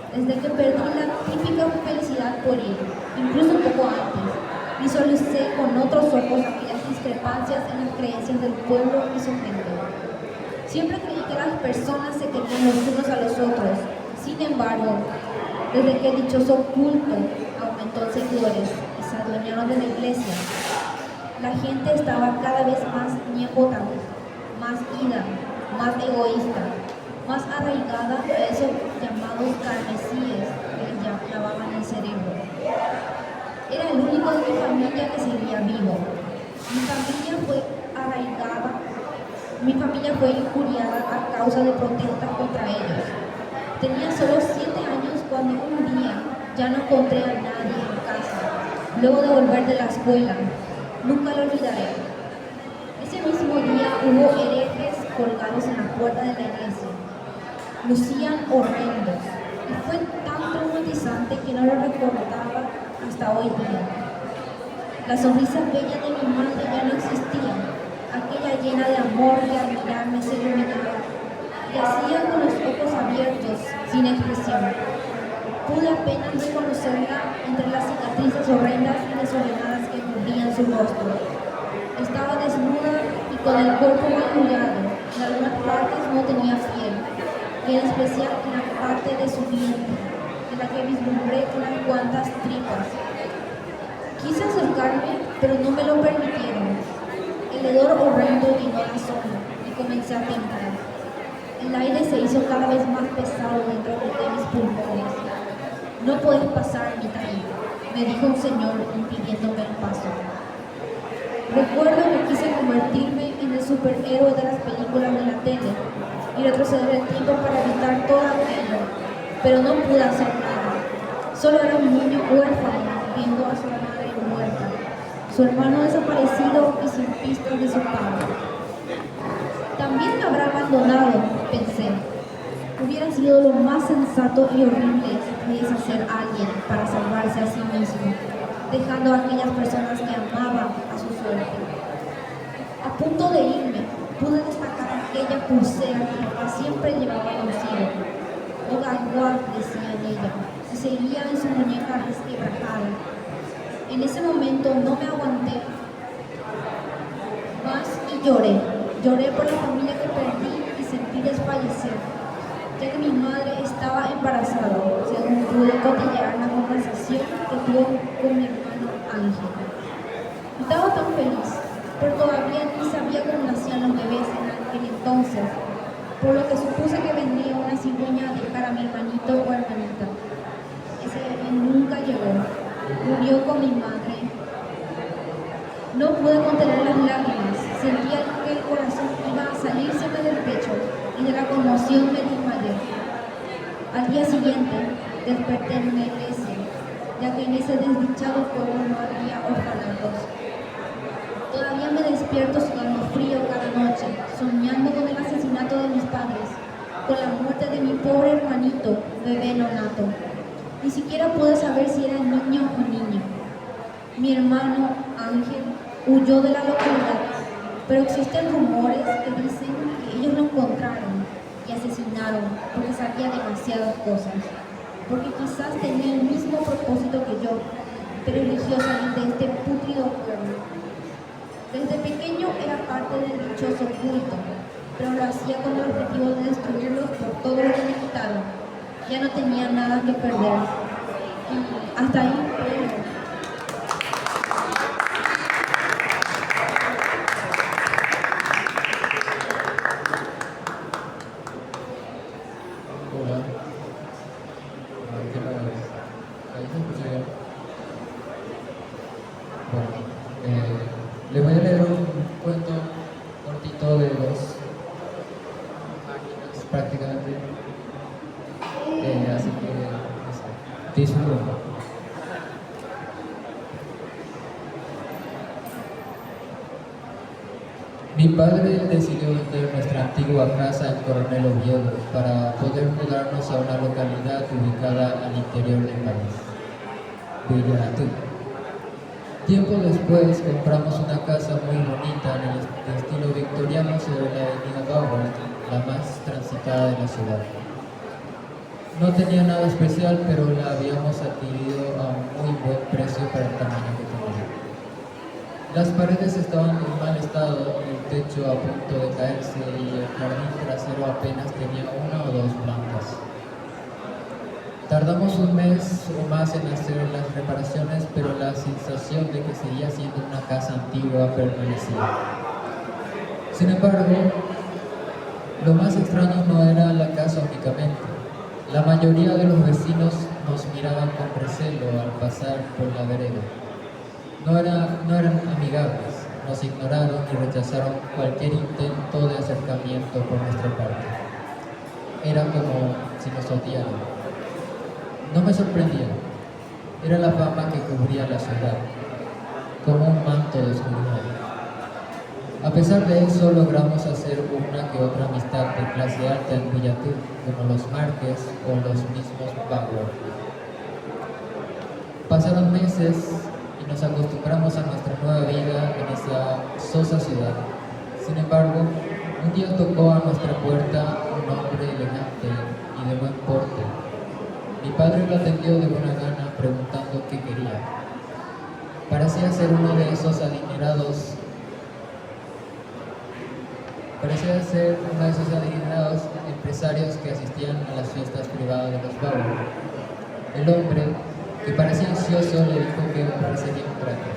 Desde que perdí la típica felicidad por ir, incluso un poco antes, visualicé con otros ojos aquellas discrepancias en las creencias del pueblo y su gente. Siempre creí que las personas se querían los unos a los otros. Sin embargo, desde que el dichoso culto aumentó en seguidores y se adueñaron de la iglesia, la gente estaba cada vez más niepota, más ida, más egoísta, más arraigada a esos llamados carmesíes que les lavaban el cerebro. Era el único de mi familia que seguía vivo. Mi familia fue injuriada a causa de protestas contra ellos. Tenía solo 7 años cuando un día ya no encontré a nadie en casa, luego de volver de la escuela. Nunca lo olvidaré. Ese mismo día hubo herejes colgados en la puerta de la iglesia. Lucían horrendos y fue tan traumatizante que no lo recordaba hasta hoy día. La sonrisa bella de mi madre ya no existía, aquella llena de amor que al mirarme se iluminaba y hacía con los ojos abiertos, sin expresión. Pude apenas reconocerla entre las cicatrices horrendas y desordenadas que cubrían su rostro. Estaba desnuda y con el cuerpo magullado. En algunas partes no tenía piel, y en especial en la parte de su vientre, en la que vislumbré unas cuantas tripas. Quise acercarme, pero no me lo permitieron. El hedor horrendo llenó la zona, y comencé a temblar. El aire se hizo cada vez más pesado dentro de mis pulmones. No puedes pasar, Mitaí, me dijo un señor impidiéndome el paso. Recuerdo que quise convertirme en el superhéroe de las películas de la tele y retroceder el tiempo para evitar todo aquello, pero no pude hacer nada. Solo era un niño huérfano viendo a su madre muerta, su hermano desaparecido y sin pistas de su padre. También me habrá abandonado, pensé. Hubiera sido lo más sensato y horrible deshacer a alguien para salvarse a sí mismo, dejando a aquellas personas que amaba a su suerte. A punto de irme, pude destacar aquella pulsera que papá siempre llevaba consigo. Ogaiguá, decía en ella, y seguía en su muñeca resquebrajada. En ese momento no me aguanté más y lloré. Lloré por la familia que perdí y sentí desfallecer, ya que mi madre estaba embarazada, según pude cotillear la conversación que tuvo con mi hermano Ángel. Estaba tan feliz, pero todavía ni sabía cómo nacían los bebés en aquel entonces, por lo que supuse que vendría una cigüeña a dejar a mi hermanito o hermanita. Ese bebé nunca llegó, murió con mi madre. No pude contener las lágrimas, sentía que el corazón iba a salírseme del pecho y de la conmoción me desmayé. Al día siguiente desperté en una iglesia, ya que en ese desdichado pueblo no había orfanatos. Todavía me despierto sudando frío cada noche, soñando con el asesinato de mis padres, con la muerte de mi pobre hermanito, bebé nonato. Ni siquiera pude saber si era niño o niña. Mi hermano Ángel huyó de la localidad, pero existen rumores que dicen que ellos lo encontraron y asesinaron porque sabía demasiadas cosas, porque quizás tenía el mismo propósito que yo, pero eligió salir de este pútrido pueblo. Desde pequeño era parte del dichoso culto, pero lo hacía con el objetivo de destruirlos por todo lo que me quitaron. Ya no tenía nada que perder. Y hasta ahí pero les voy a leer un cuento cortito de 2 páginas prácticamente, así que disfruten. Mi padre decidió vender nuestra antigua casa en Coronel Oviedo para poder mudarnos a una localidad ubicada al interior del país, Villatú. Tiempo después compramos una casa muy bonita en el estilo victoriano sobre la avenida Bauer, la más transitada de la ciudad. No tenía nada especial, pero la habíamos adquirido a un muy buen precio para el tamaño que tenía. Las paredes estaban en mal estado, el techo a punto de caerse y el jardín trasero apenas tenía 1 o 2 plantas. Tardamos un mes o más en hacer las reparaciones, pero la sensación de que seguía siendo una casa antigua permanecía. Sin embargo, lo más extraño no era la casa únicamente. La mayoría de los vecinos nos miraban con recelo al pasar por la vereda. No eran amigables, nos ignoraron y rechazaron cualquier intento de acercamiento por nuestra parte. Era como si nos odiaran. No me sorprendía, era la fama que cubría la ciudad, como un manto de oscuridad. A pesar de eso, logramos hacer una que otra amistad de clase alta en Villatú, como los Márquez o los mismos Bauer. Pasaron meses y nos acostumbramos a nuestra nueva vida en esa sosa ciudad. Sin embargo, un día tocó a nuestra puerta un hombre elegante y de buen porte. Mi padre lo atendió de buena gana preguntando qué quería. Parecía ser uno de esos adinerados empresarios que asistían a las fiestas privadas de los Bauer. El hombre, que parecía ansioso, le dijo que ofrecería un trato.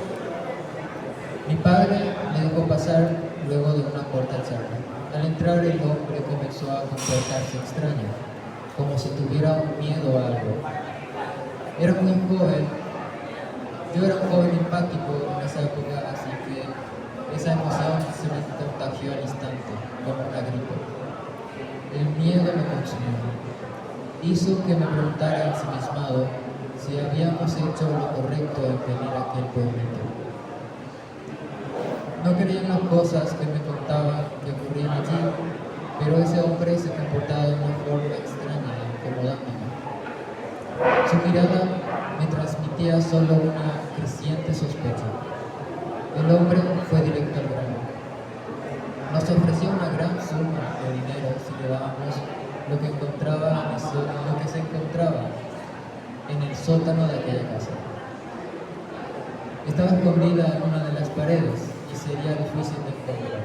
Mi padre le dejó pasar luego de una corta charla. Al entrar el hombre comenzó a comportarse extraño, como si tuviera un miedo a algo. Era muy joven. Yo era un joven empático en esa época, así que esa emoción se me contagió al instante, como una gripe. El miedo me consumió. Hizo que me preguntara ensimismado si habíamos hecho lo correcto en venir a aquel pueblito. No creía en las cosas que me contaban que ocurrían allí, pero ese hombre se comportaba de una forma extraña e incomodándome. Su mirada me transmitía solo una creciente sospecha. El hombre fue directo al grano. Nos ofreció una gran suma de dinero si le dábamos lo que se encontraba en el sótano de aquella casa. Estaba escondida en una de las paredes y sería difícil de encontrar.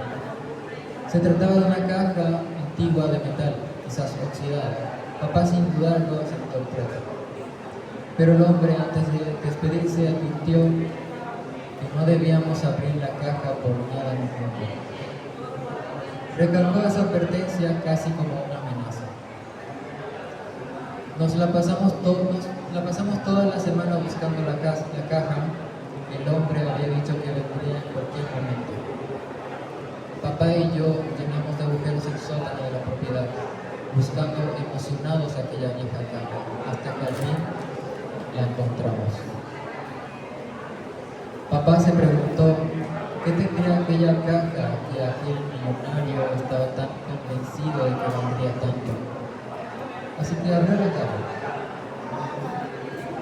Se trataba de una caja antigua de metal, quizás oxidada. Papá sin dudarlo aceptó el precio. Pero el hombre, antes de despedirse, advirtió que no debíamos abrir la caja por nada en el mundo. Recalcó esa advertencia casi como una amenaza. Nos la pasamos toda la semana buscando la caja. El hombre había dicho que vendría en cualquier momento. Papá y yo llenamos de agujeros el sótano de la propiedad, buscando emocionados aquella vieja caja, hasta que al fin la encontramos. Papá se preguntó qué tendría aquella caja que aquel millonario estaba tan convencido de que valdría tanto. Así que abrió la caja.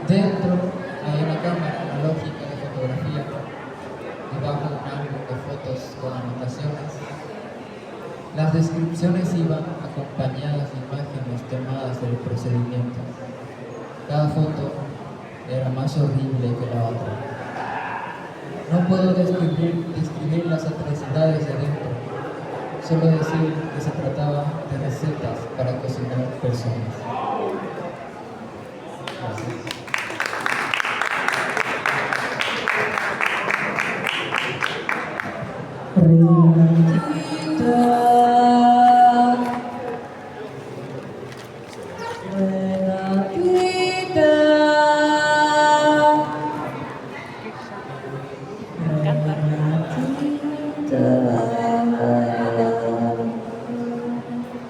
Dentro hay una cámara analógica de fotografía, debajo un álbum de fotos con anotaciones. Las descripciones iban acompañadas de imágenes tomadas del procedimiento. Cada foto era más horrible que la otra. No puedo describir las atrocidades de dentro, solo decir que se trataba de recetas para cocinar personas. Gracias.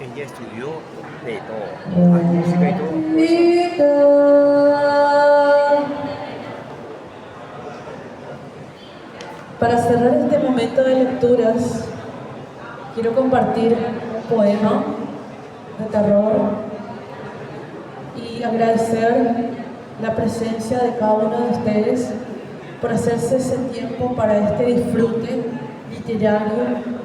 Ella estudió de todo, música y todo. Para cerrar este momento de lecturas, quiero compartir un poema de terror y agradecer la presencia de cada uno de ustedes por hacerse ese tiempo para este disfrute literario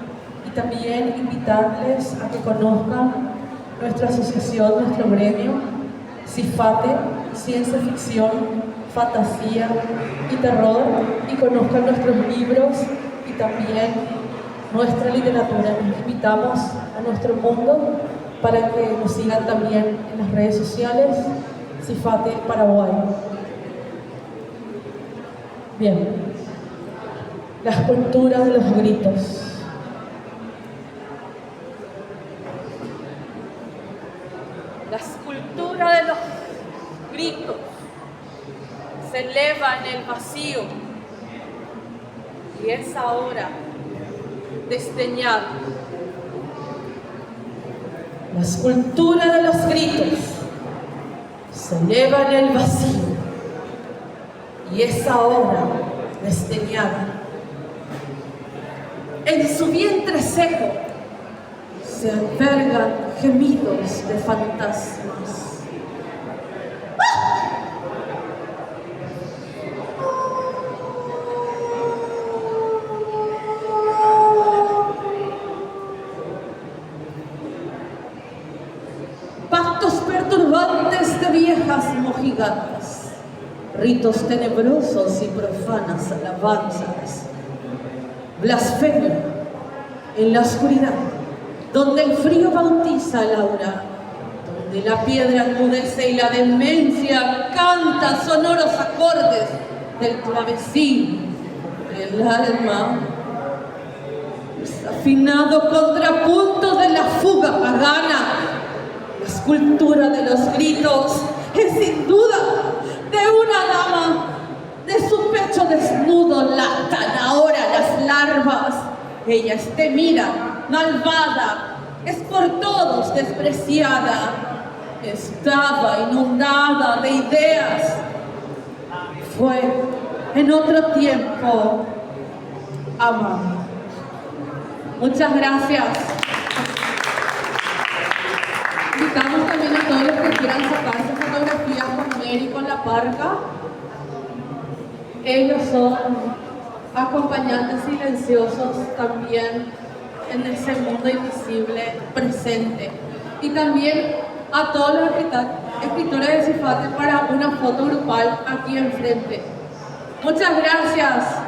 y también invitarles a que conozcan nuestra asociación, nuestro gremio, CIFATE, Ciencia Ficción, Fantasía y Terror, y conozcan nuestros libros y también nuestra literatura. Los invitamos a nuestro mundo para que nos sigan también en las redes sociales, CIFATE Paraguay. Bien, la escultura de los gritos. La escultura de los gritos se eleva en el vacío y es ahora desdeñada. La escultura de los gritos se eleva en el vacío y es ahora desdeñada. En su vientre seco se albergan gemidos de fantasmas. Pactos perturbantes de viejas mojigatas, ritos tenebrosos y profanas alabanzas, blasfemia en la oscuridad, donde el frío bautiza el aura, donde la piedra enmudece y la demencia canta sonoros acordes del clavecín, el alma, esa refinado contrapunto de la fuga pagana. La escultura de los gritos es sin duda de una dama. De su pecho desnudo latan ahora las larvas. Ella es temida, malvada, es por todos despreciada. Estaba inundada de ideas. Fue en otro tiempo amada. Muchas gracias. Invitamos también a todos los que quieran sacarse fotografías con Mary y con la parca. Ellos son acompañantes silenciosos también en ese mundo invisible presente. Y también a todos los escritores de Cifate para una foto grupal aquí enfrente. Muchas gracias.